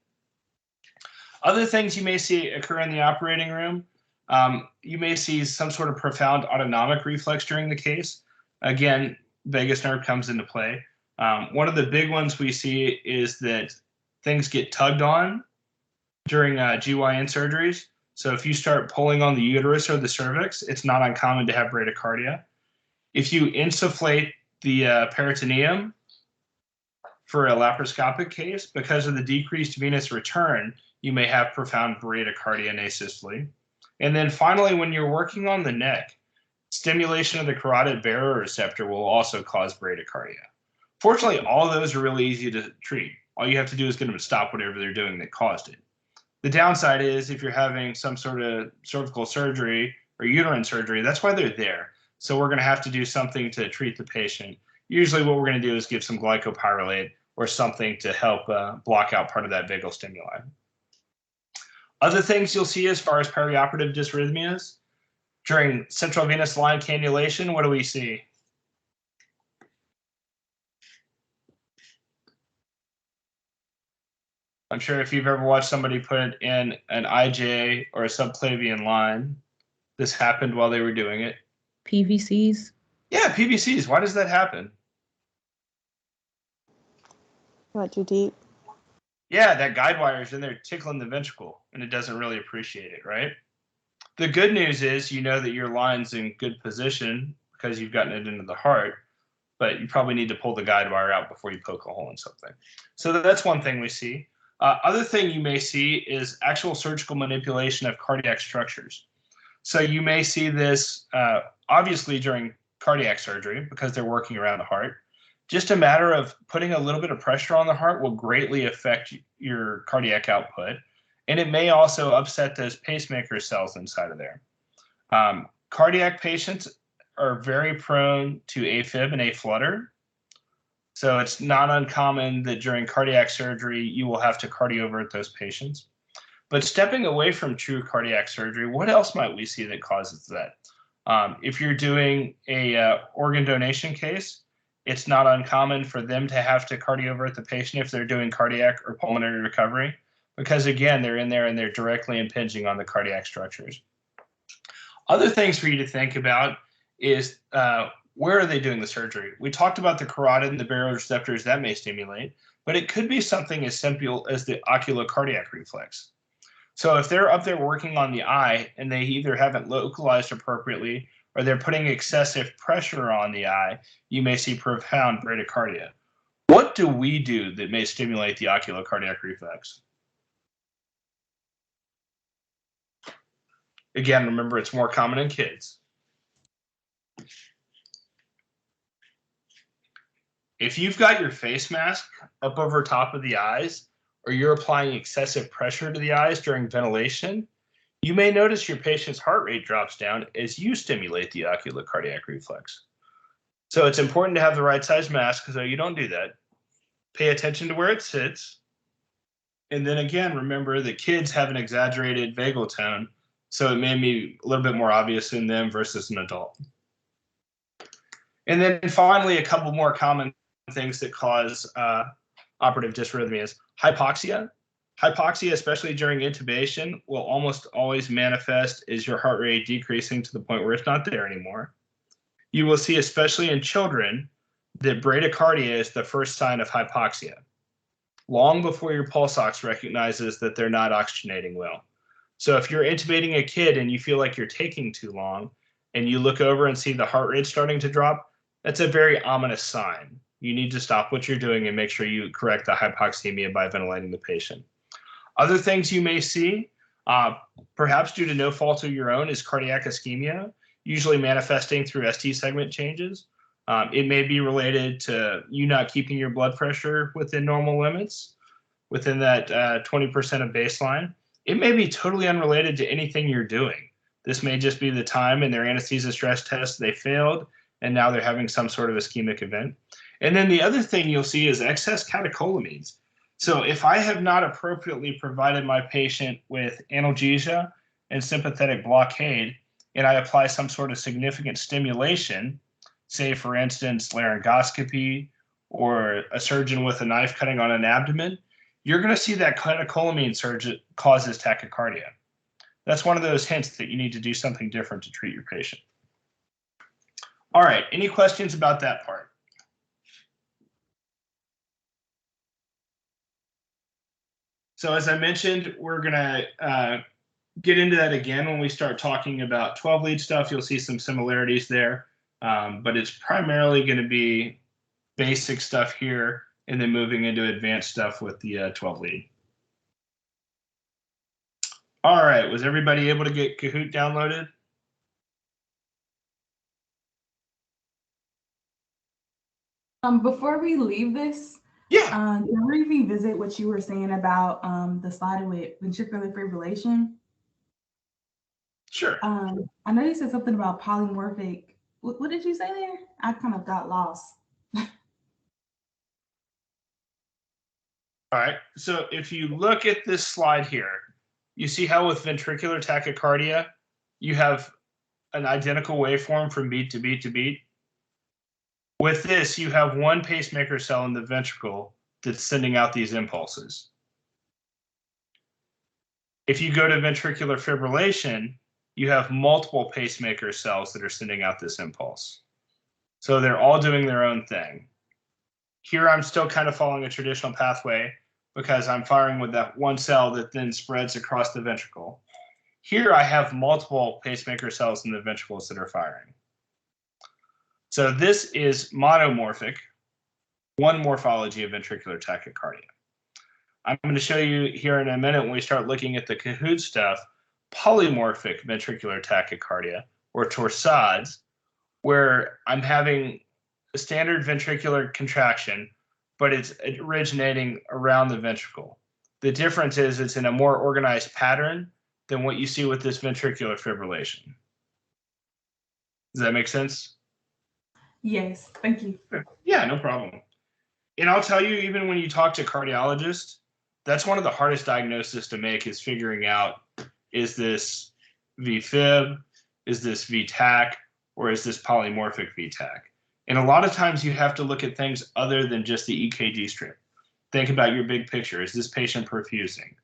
Other things you may see occur in the operating room, you may see some sort of profound autonomic reflex during the case. Again, vagus nerve comes into play. One of the big ones we see is that things get tugged on during GYN surgeries. So if you start pulling on the uterus or the cervix, it's not uncommon to have bradycardia. If you insufflate the peritoneum for a laparoscopic case, because of the decreased venous return, you may have profound bradycardia and asystole. And then finally, when you're working on the neck, stimulation of the carotid baroreceptor will also cause bradycardia. Fortunately, all of those are really easy to treat. All you have to do is get them to stop whatever they're doing that caused it. The downside is if you're having some sort of cervical surgery or uterine surgery, that's why they're there. So we're going to have to do something to treat the patient. Usually what we're going to do is give some glycopyrrolate or something to help block out part of that vagal stimuli. Other things you'll see as far as perioperative dysrhythmias, during central venous line cannulation, what do we see? I'm sure if you've ever watched somebody put in an IJ or a subclavian line, this happened while they were doing it. PVCs. Yeah, PVCs. Why does that happen? Not too deep. Yeah, that guide wire is in there tickling the ventricle, and it doesn't really appreciate it, right? The good news is you know that your line's in good position because you've gotten it into the heart, but you probably need to pull the guide wire out before you poke a hole in something. So that's one thing we see. Other thing you may see is actual surgical manipulation of cardiac structures. So you may see this obviously during cardiac surgery because they're working around the heart. Just a matter of putting a little bit of pressure on the heart will greatly affect your cardiac output. And it may also upset those pacemaker cells inside of there. Cardiac patients are very prone to AFib and A-flutter. So it's not uncommon that during cardiac surgery, you will have to cardiovert those patients. But stepping away from true cardiac surgery, what else might we see that causes that? If you're doing a organ donation case, it's not uncommon for them to have to cardiovert the patient if they're doing cardiac or pulmonary recovery, because again, they're in there and they're directly impinging on the cardiac structures. Other things for you to think about is where are they doing the surgery? We talked about the carotid and the baroreceptors that may stimulate, but it could be something as simple as the oculocardiac reflex. So if they're up there working on the eye and they either haven't localized appropriately or they're putting excessive pressure on the eye, you may see profound bradycardia. What do we do that may stimulate the oculocardiac reflex? Again, remember, it's more common in kids. If you've got your face mask up over top of the eyes, or you're applying excessive pressure to the eyes during ventilation, you may notice your patient's heart rate drops down as you stimulate the oculocardiac reflex. So it's important to have the right size mask so you don't do that. Pay attention to where it sits. And then again, remember that kids have an exaggerated vagal tone, so it may be a little bit more obvious in them versus an adult. And then finally, a couple more common things that cause operative dysrhythmias. Hypoxia. Hypoxia, especially during intubation, will almost always manifest as your heart rate decreasing to the point where it's not there anymore. You will see, especially in children, that bradycardia is the first sign of hypoxia, long before your pulse ox recognizes that they're not oxygenating well. So if you're intubating a kid and you feel like you're taking too long and you look over and see the heart rate starting to drop, that's a very ominous sign. You need to stop what you're doing and make sure you correct the hypoxemia by ventilating the patient. Other things you may see, perhaps due to no fault of your own, is cardiac ischemia, usually manifesting through ST segment changes. It may be related to you not keeping your blood pressure within normal limits, within that 20% of baseline. It may be totally unrelated to anything you're doing. This may just be the time in their anesthesia stress test they failed, and now they're having some sort of ischemic event. And then the other thing you'll see is excess catecholamines. So if I have not appropriately provided my patient with analgesia and sympathetic blockade, and I apply some sort of significant stimulation, say for instance laryngoscopy or a surgeon with a knife cutting on an abdomen, you're going to see that catecholamine surge causes tachycardia. That's one of those hints that you need to do something different to treat your patient. All right, any questions about that part? So as I mentioned, we're going to get into that again when we start talking about 12 lead stuff. You'll see some similarities there, but it's primarily going to be basic stuff here and then moving into advanced stuff with the 12 lead. All right, was everybody able to get Kahoot downloaded? Before we leave this, Yeah. can we revisit what you were saying about the slide with ventricular fibrillation? Sure. I know you said something about polymorphic. What did you say there? I kind of got lost. All right, so if you look at this slide here, you see how with ventricular tachycardia, you have an identical waveform from beat to beat to beat. With this, you have one pacemaker cell in the ventricle that's sending out these impulses. If you go to ventricular fibrillation, you have multiple pacemaker cells that are sending out this impulse. So they're all doing their own thing. Here, I'm still kind of following a traditional pathway because I'm firing with that one cell that then spreads across the ventricle. Here, I have multiple pacemaker cells in the ventricles that are firing. So this is monomorphic, one morphology of ventricular tachycardia. I'm going to show you here in a minute when we start looking at the Kahoot stuff, polymorphic ventricular tachycardia, or torsades, where I'm having a standard ventricular contraction, but it's originating around the ventricle. The difference is it's in a more organized pattern than what you see with this ventricular fibrillation. Does that make sense? Yes, thank you. Yeah, no problem. And I'll tell you, even when you talk to cardiologists, that's one of the hardest diagnoses to make is figuring out, is this VFib, is this VTAC, or is this polymorphic VTAC? And a lot of times you have to look at things other than just the EKG strip. Think about your big picture. Is this patient perfusing?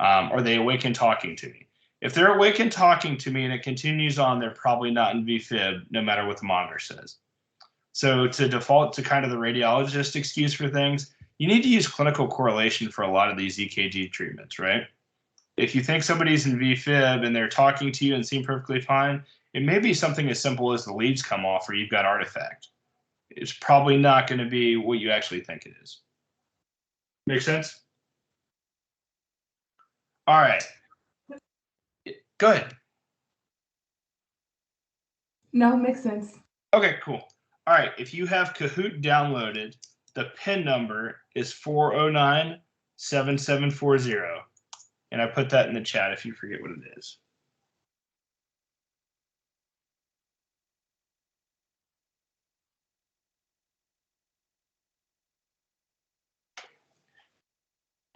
Are they awake and talking to me? If they're awake and talking to me and it continues on, they're probably not in VFib, no matter what the monitor says. So to default to kind of the radiologist excuse for things, you need to use clinical correlation for a lot of these EKG treatments, right? If you think somebody's in VFib and they're talking to you and seem perfectly fine, it may be something as simple as the leads come off or you've got artifact. It's probably not going to be what you actually think it is. Make sense? All right. Go ahead. No, makes sense. Okay, cool. All right, if you have Kahoot downloaded, the PIN number is 409-7740. And I put that in the chat if you forget what it is.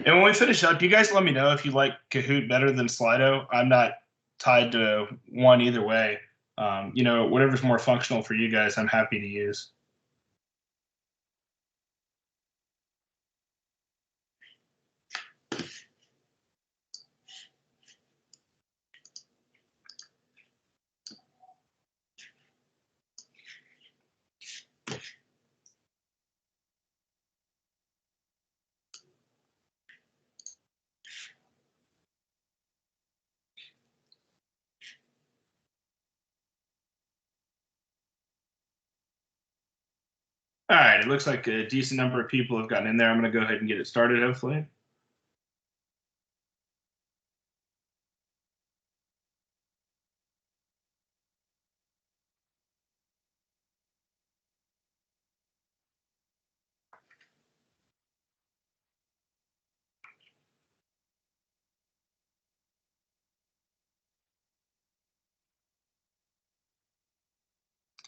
And when we finish up, you guys let me know if you like Kahoot better than Slido. I'm not tied to one either way. You know, whatever's more functional for you guys, I'm happy to use. All right, it looks like a decent number of people have gotten in there. I'm going to go ahead and get it started, hopefully.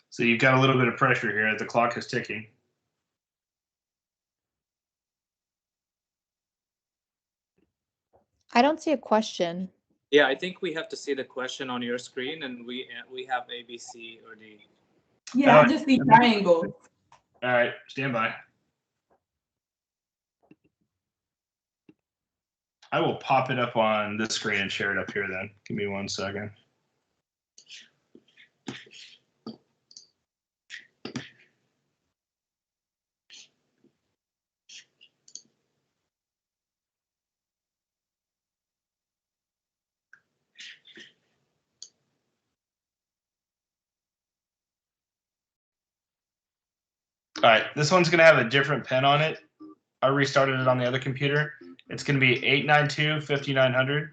So you've got a little bit of pressure here. The clock is ticking. I don't see a question. Yeah, I think we have to see the question on your screen, and we have A, B, C, or D. Yeah, I just see triangles. All right, stand by. I will pop it up on this screen and share it up here then. Give me 1 second. All right, this one's going to have a different pin on it. I restarted it on the other computer. It's going to be 892-5900.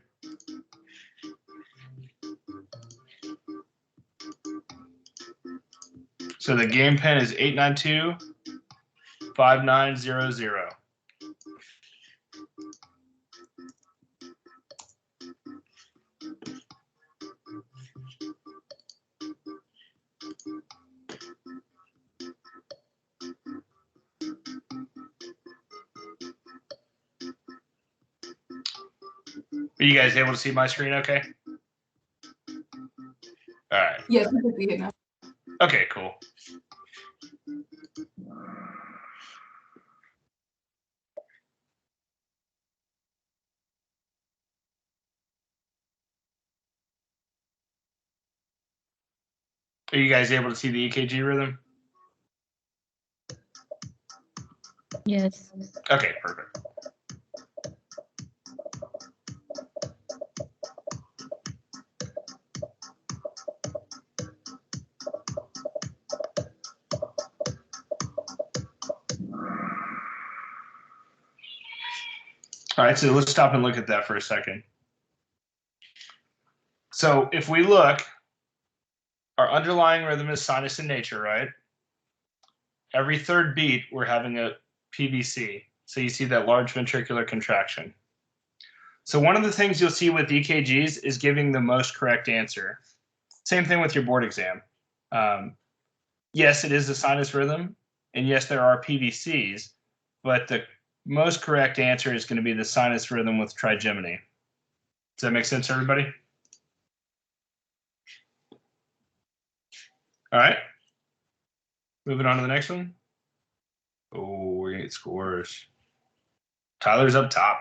So the game pin is 892-5900. Are you guys able to see my screen okay? All right. Yes, we can see it now. Okay, cool. Are you guys able to see the EKG rhythm? Yes. Okay, perfect. All right, so let's stop and look at that for a second. So if we look, our underlying rhythm is sinus in nature, right? Every third beat, we're having a PVC. So you see that large ventricular contraction. So one of the things you'll see with EKGs is giving the most correct answer. Same thing with your board exam. Yes, it is a sinus rhythm, and yes, there are PVCs, but the most correct answer is going to be the sinus rhythm with trigeminy. Does that make sense, everybody? All right. Moving on to the next one. Oh, we're going to get scores. Tyler's up top.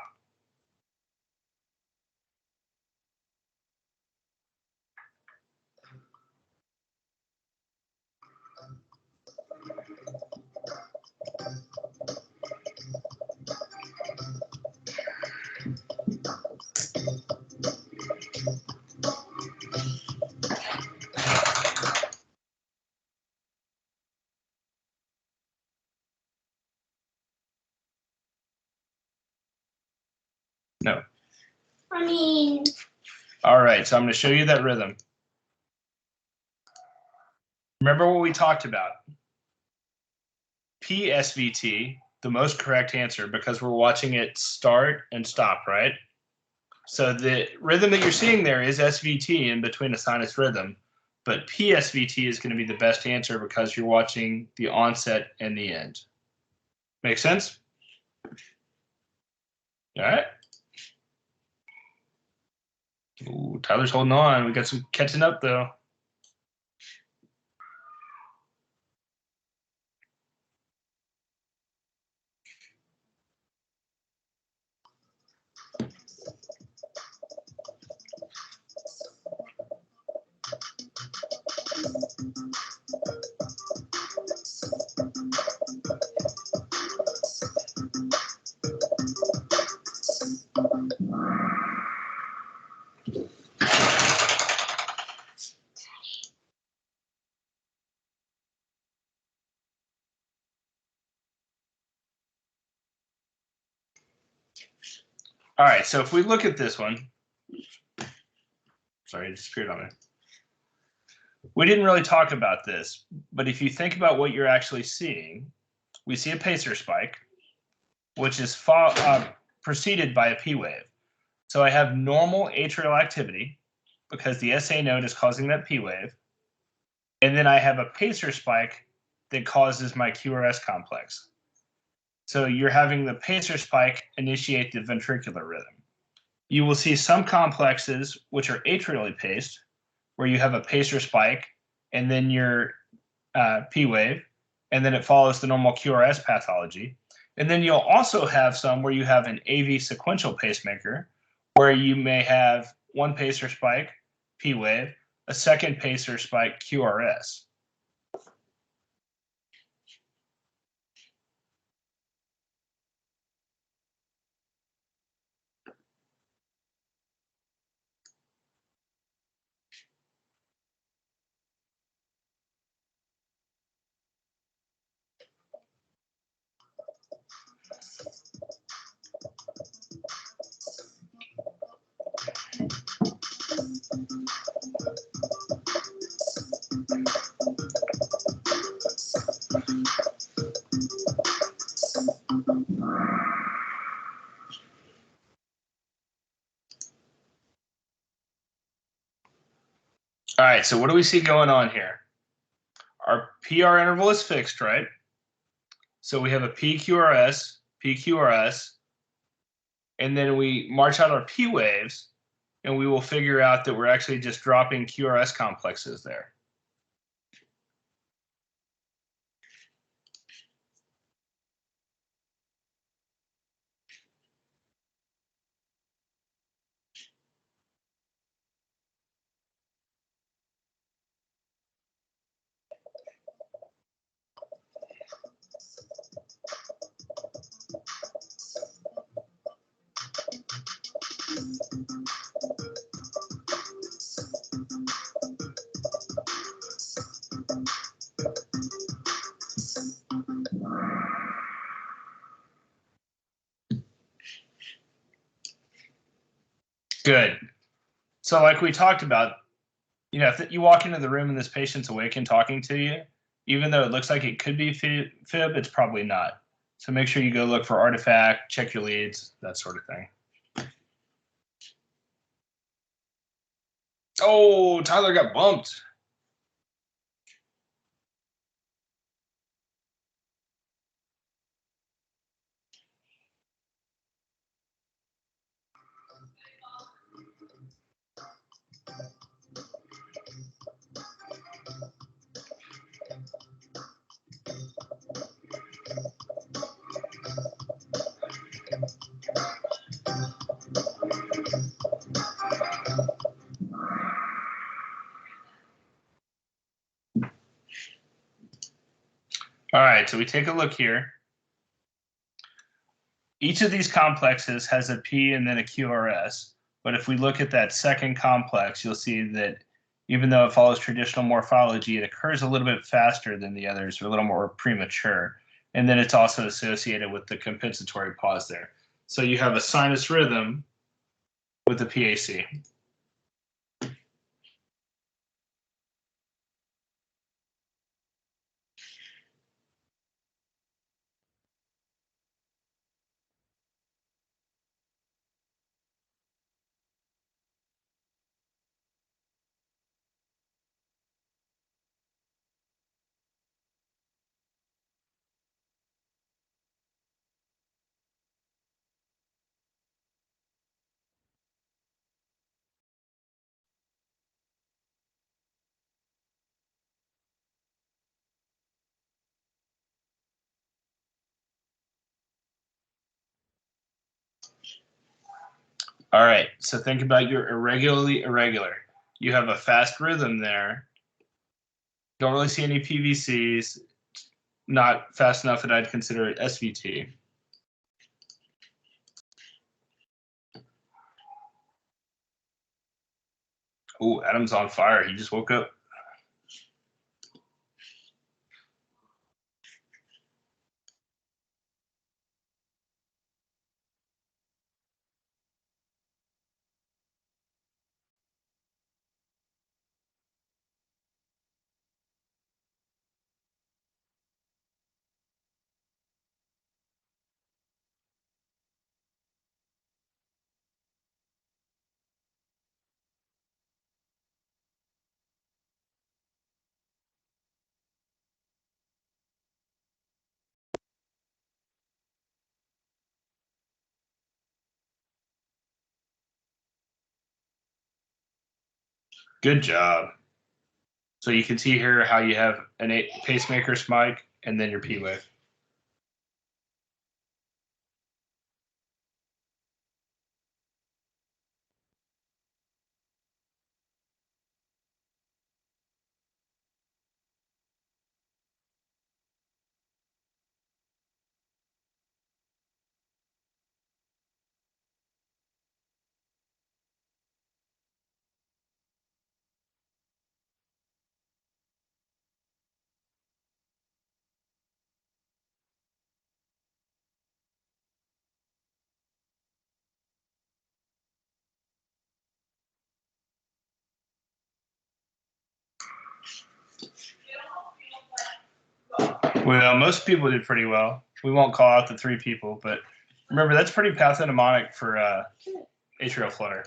No. All right, so I'm going to show you that rhythm. Remember what we talked about. PSVT, the most correct answer because we're watching it start and stop, right? So the rhythm that you're seeing there is SVT in between a sinus rhythm, but PSVT is going to be the best answer because you're watching the onset and the end. Make sense? All right. Ooh, Tyler's holding on. We got some catching up though. All right, so if we look at this one, sorry, it disappeared on me. We didn't really talk about this, but if you think about what you're actually seeing, we see a pacer spike, which is preceded by a P wave. So I have normal atrial activity because the SA node is causing that P wave. And then I have a pacer spike that causes my QRS complex. So you're having the pacer spike initiate the ventricular rhythm. You will see some complexes which are atrially paced, where you have a pacer spike and then your P wave, and then it follows the normal QRS pathology. And then you'll also have some where you have an AV sequential pacemaker, where you may have one pacer spike, P wave, a second pacer spike, QRS. All right, so what do we see going on here? Our PR interval is fixed, right? So we have a PQRS, PQRS, and then we march out our P waves, and we will figure out that we're actually just dropping QRS complexes there. Good. So like we talked about, you know, if you walk into the room and this patient's awake and talking to you, even though it looks like it could be fib, it's probably not. So make sure you go look for artifact, check your leads, that sort of thing. Oh, Tyler got bumped. All right, so we take a look here. Each of these complexes has a P and then a QRS. But if we look at that second complex, you'll see that even though it follows traditional morphology, it occurs a little bit faster than the others, or a little more premature. And then it's also associated with the compensatory pause there. So you have a sinus rhythm with a PAC. All right, so think about your irregularly irregular. You have a fast rhythm there. Don't really see any PVCs. Not fast enough that I'd consider it SVT. Oh, Adam's on fire. He just woke up. Good job. So you can see here how you have an pacemaker spike and then your P wave. Well, most people did pretty well. We won't call out the 3 people, but remember, that's pretty pathognomonic for atrial flutter.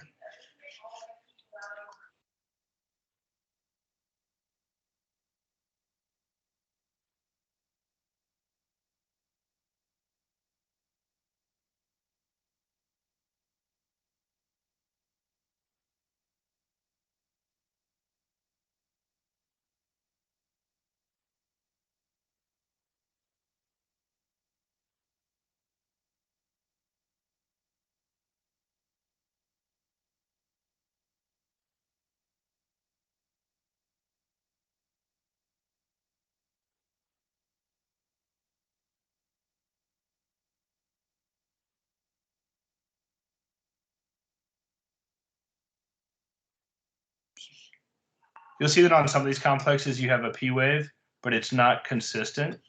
You'll see that on some of these complexes you have a P wave, but it's not consistent.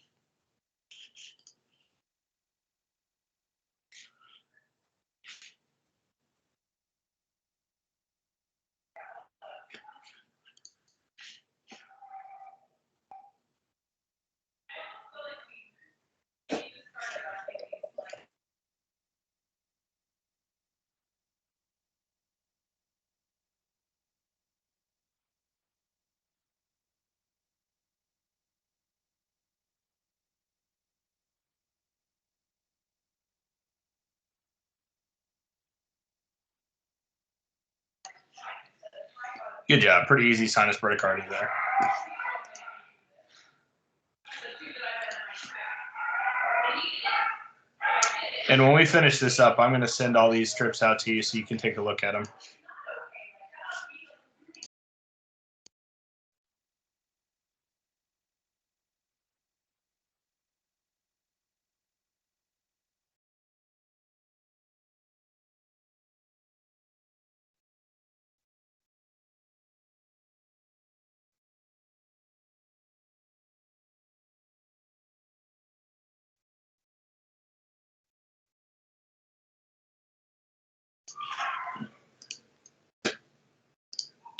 Good job. Pretty easy sinus bradycardia there. And when we finish this up, I'm going to send all these strips out to you so you can take a look at them.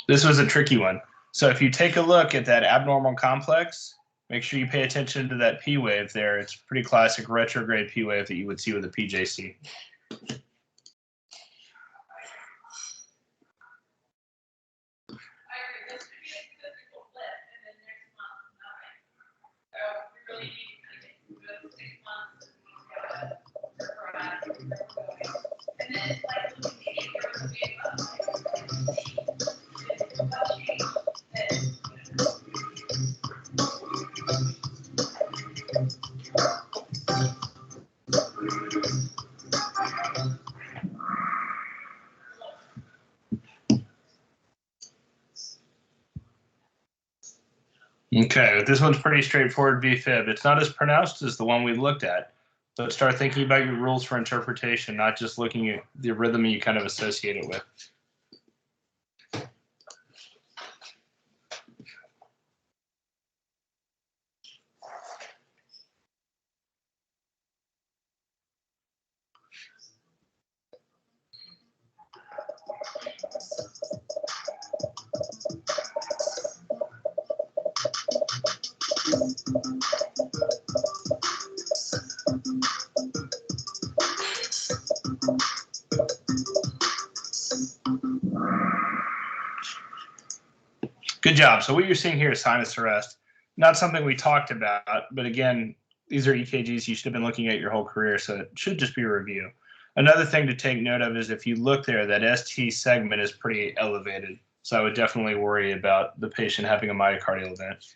This was a tricky one. So if you take a look at that abnormal complex, make sure you pay attention to that P wave there. It's pretty classic retrograde P wave that you would see with a PJC. Okay, this one's pretty straightforward VFib. It's not as pronounced as the one we looked at, but start thinking about your rules for interpretation, not just looking at the rhythm you kind of associate it with. Good job. So what you're seeing here is sinus arrest. Not something we talked about, but again, these are EKGs you should have been looking at your whole career, so it should just be a review. Another thing to take note of is if you look there, that ST segment is pretty elevated. So I would definitely worry about the patient having a myocardial event.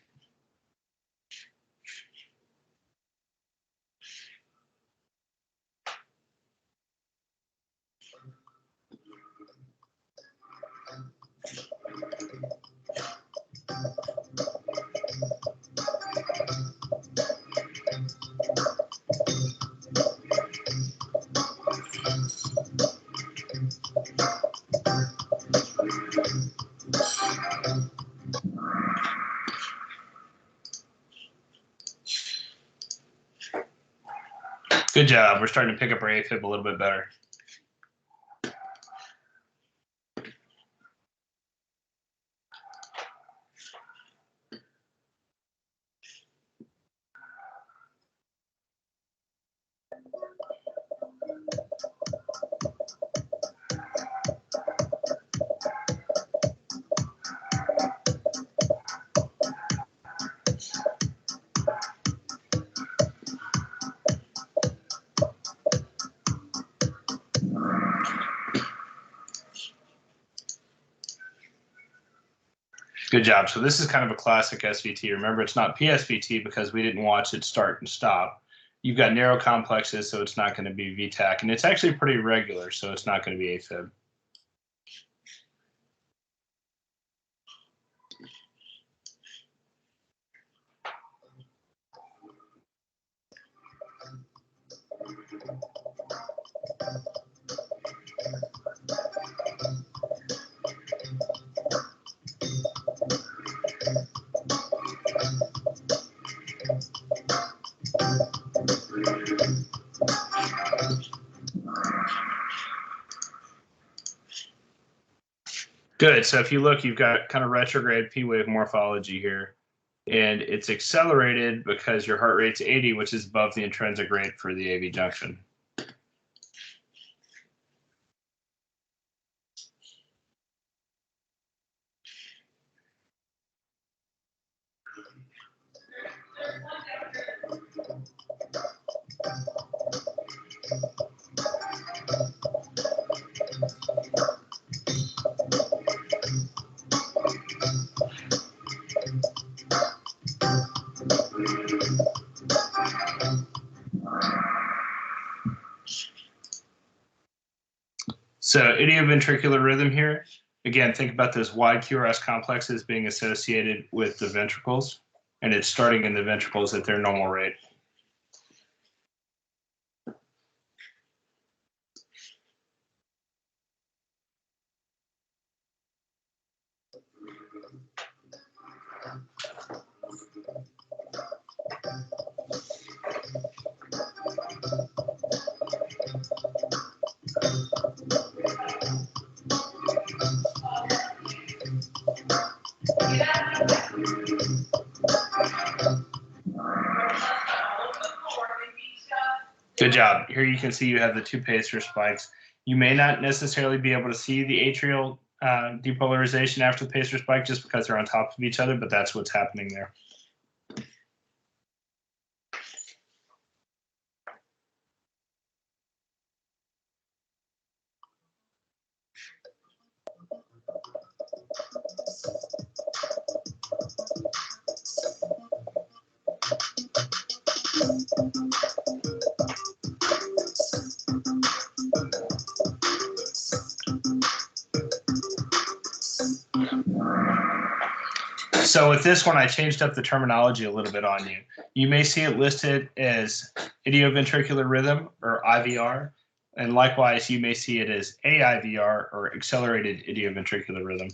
Good job. We're starting to pick up our AFib a little bit better. Good job. So this is kind of a classic SVT. Remember, it's not PSVT because we didn't watch it start and stop. You've got narrow complexes, so it's not going to be VTAC. And it's actually pretty regular, so it's not going to be AFib. Good. So if you look, you've got kind of retrograde P wave morphology here, and it's accelerated because your heart rate's 80, which is above the intrinsic rate for the AV junction. So idioventricular rhythm here, again, think about those wide QRS complexes being associated with the ventricles, and it's starting in the ventricles at their normal rate. Good job. Here you can see you have the two pacer spikes. You may not necessarily be able to see the atrial depolarization after the pacer spike just because they're on top of each other, but that's what's happening there. So with this one, I changed up the terminology a little bit on you. You may see it listed as idioventricular rhythm or IVR, and likewise, you may see it as AIVR or accelerated idioventricular rhythm.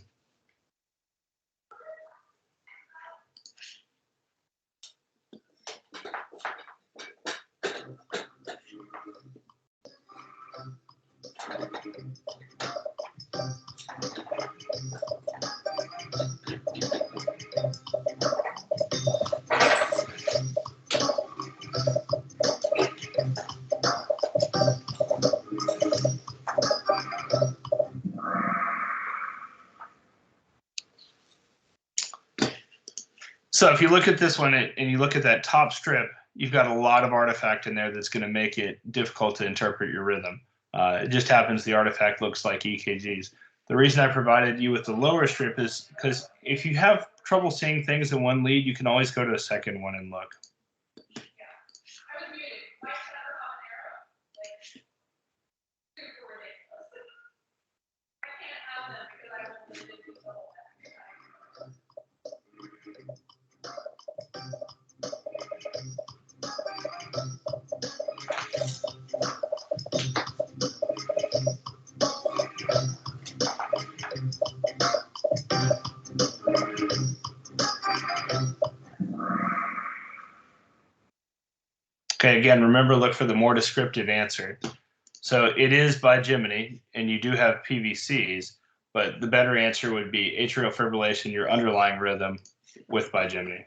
So if you look at this one and you look at that top strip, you've got a lot of artifact in there that's going to make it difficult to interpret your rhythm. It just happens the artifact looks like EKGs. The reason I provided you with the lower strip is because if you have trouble seeing things in one lead, you can always go to a second one and look. Okay, again, remember, look for the more descriptive answer. So it is bigeminy, and you do have Pvcs, but the better answer would be atrial fibrillation, your underlying rhythm with bigeminy.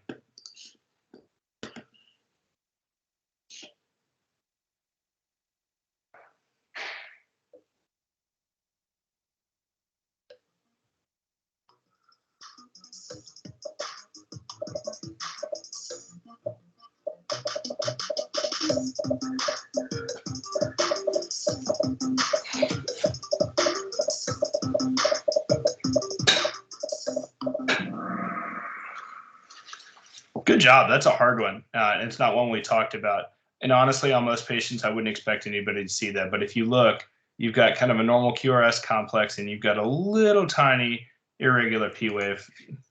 Good job. That's a hard one. It's not one we talked about. And honestly, on most patients, I wouldn't expect anybody to see that. But if you look, you've got kind of a normal QRS complex, and you've got a little tiny irregular P wave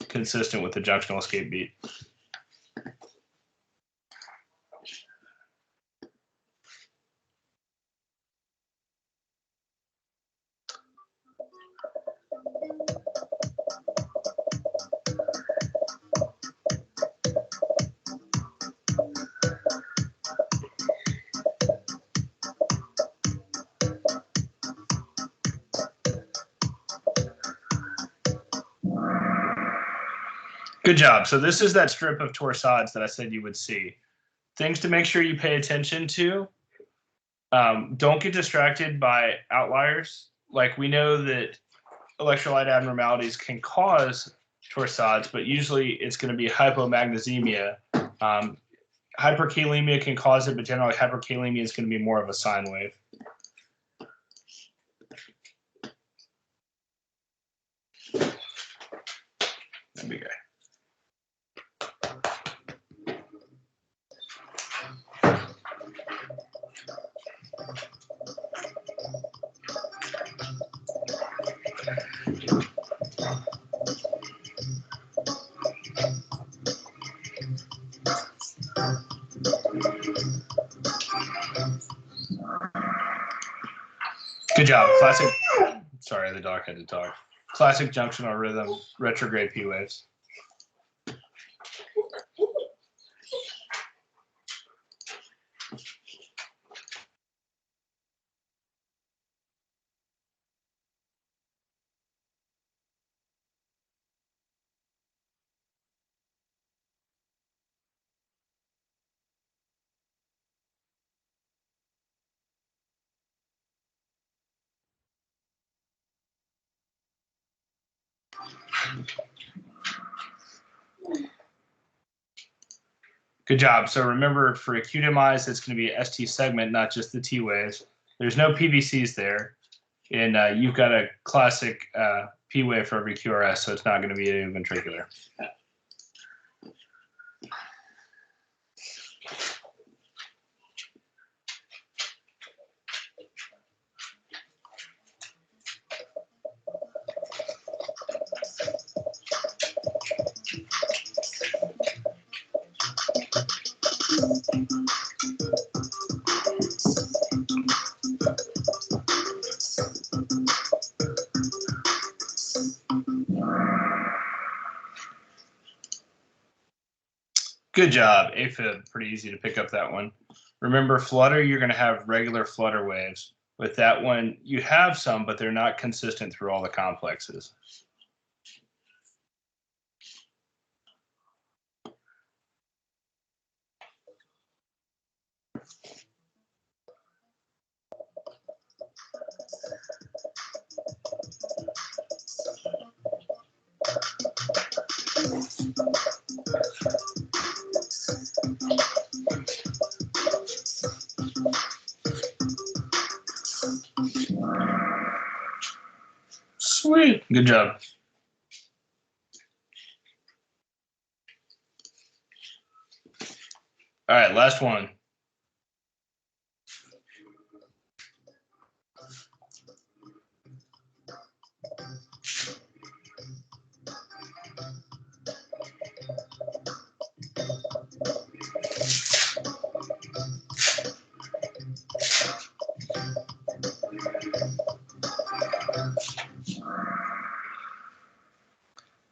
consistent with the junctional escape beat. Good job. So this is that strip of torsades that I said you would see. Things to make sure you pay attention to. Don't get distracted by outliers. Like, we know that electrolyte abnormalities can cause torsades, but usually it's going to be hypomagnesemia. Hyperkalemia can cause it, but generally hyperkalemia is going to be more of a sine wave. There we go. Good job. Classic. Sorry, the dog had to talk. Classic junctional rhythm, retrograde P waves. Good job. So remember, for acute MIs, it's going to be a ST segment, not just the T waves. There's no PVCs there. And you've got a classic P wave for every QRS, so it's not going to be idioventricular. Good job. AFib, pretty easy to pick up that one. Remember, flutter, you're going to have regular flutter waves. With that one, you have some, but they're not consistent through all the complexes. Sweet. Good job. All right, last one.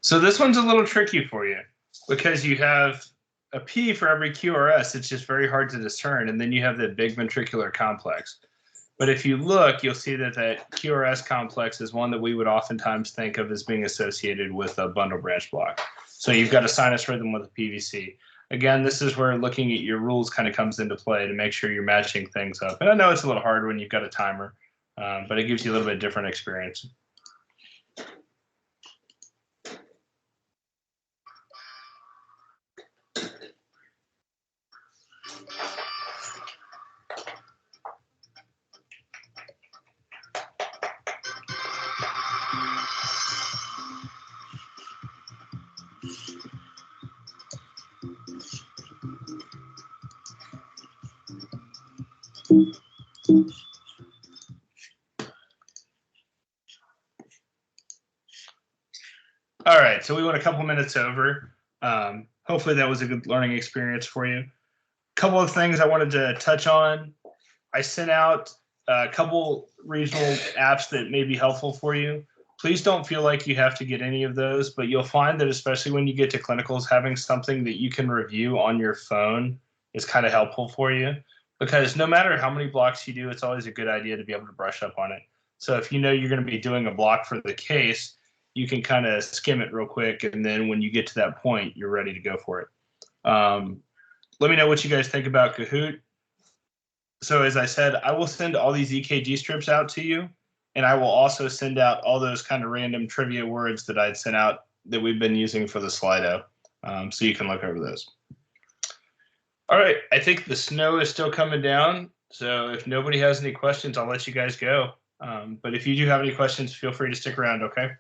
So this one's a little tricky for you because you have a P for every QRS. It's just very hard to discern. And then you have the big ventricular complex. But if you look, you'll see that that QRS complex is one that we would oftentimes think of as being associated with a bundle branch block. So you've got a sinus rhythm with a PVC. Again, this is where looking at your rules kind of comes into play to make sure you're matching things up. And I know it's a little hard when you've got a timer, but it gives you a little bit different experience. All right, so we went a couple minutes over. Hopefully that was a good learning experience for you. A couple of things I wanted to touch on. I sent out a couple regional apps that may be helpful for you. Please don't feel like you have to get any of those, but you'll find that especially when you get to clinicals, having something that you can review on your phone is kind of helpful for you, because no matter how many blocks you do, it's always a good idea to be able to brush up on it. So if you know you're going to be doing a block for the case, you can kind of skim it real quick, and then when you get to that point, you're ready to go for it. Let me know what you guys think about Kahoot. So as I said, I will send all these EKG strips out to you, and I will also send out all those kind of random trivia words that I'd sent out that we've been using for the Slido, so you can look over those. All right, I think the snow is still coming down, so if nobody has any questions, I'll let you guys go. But if you do have any questions, feel free to stick around, okay?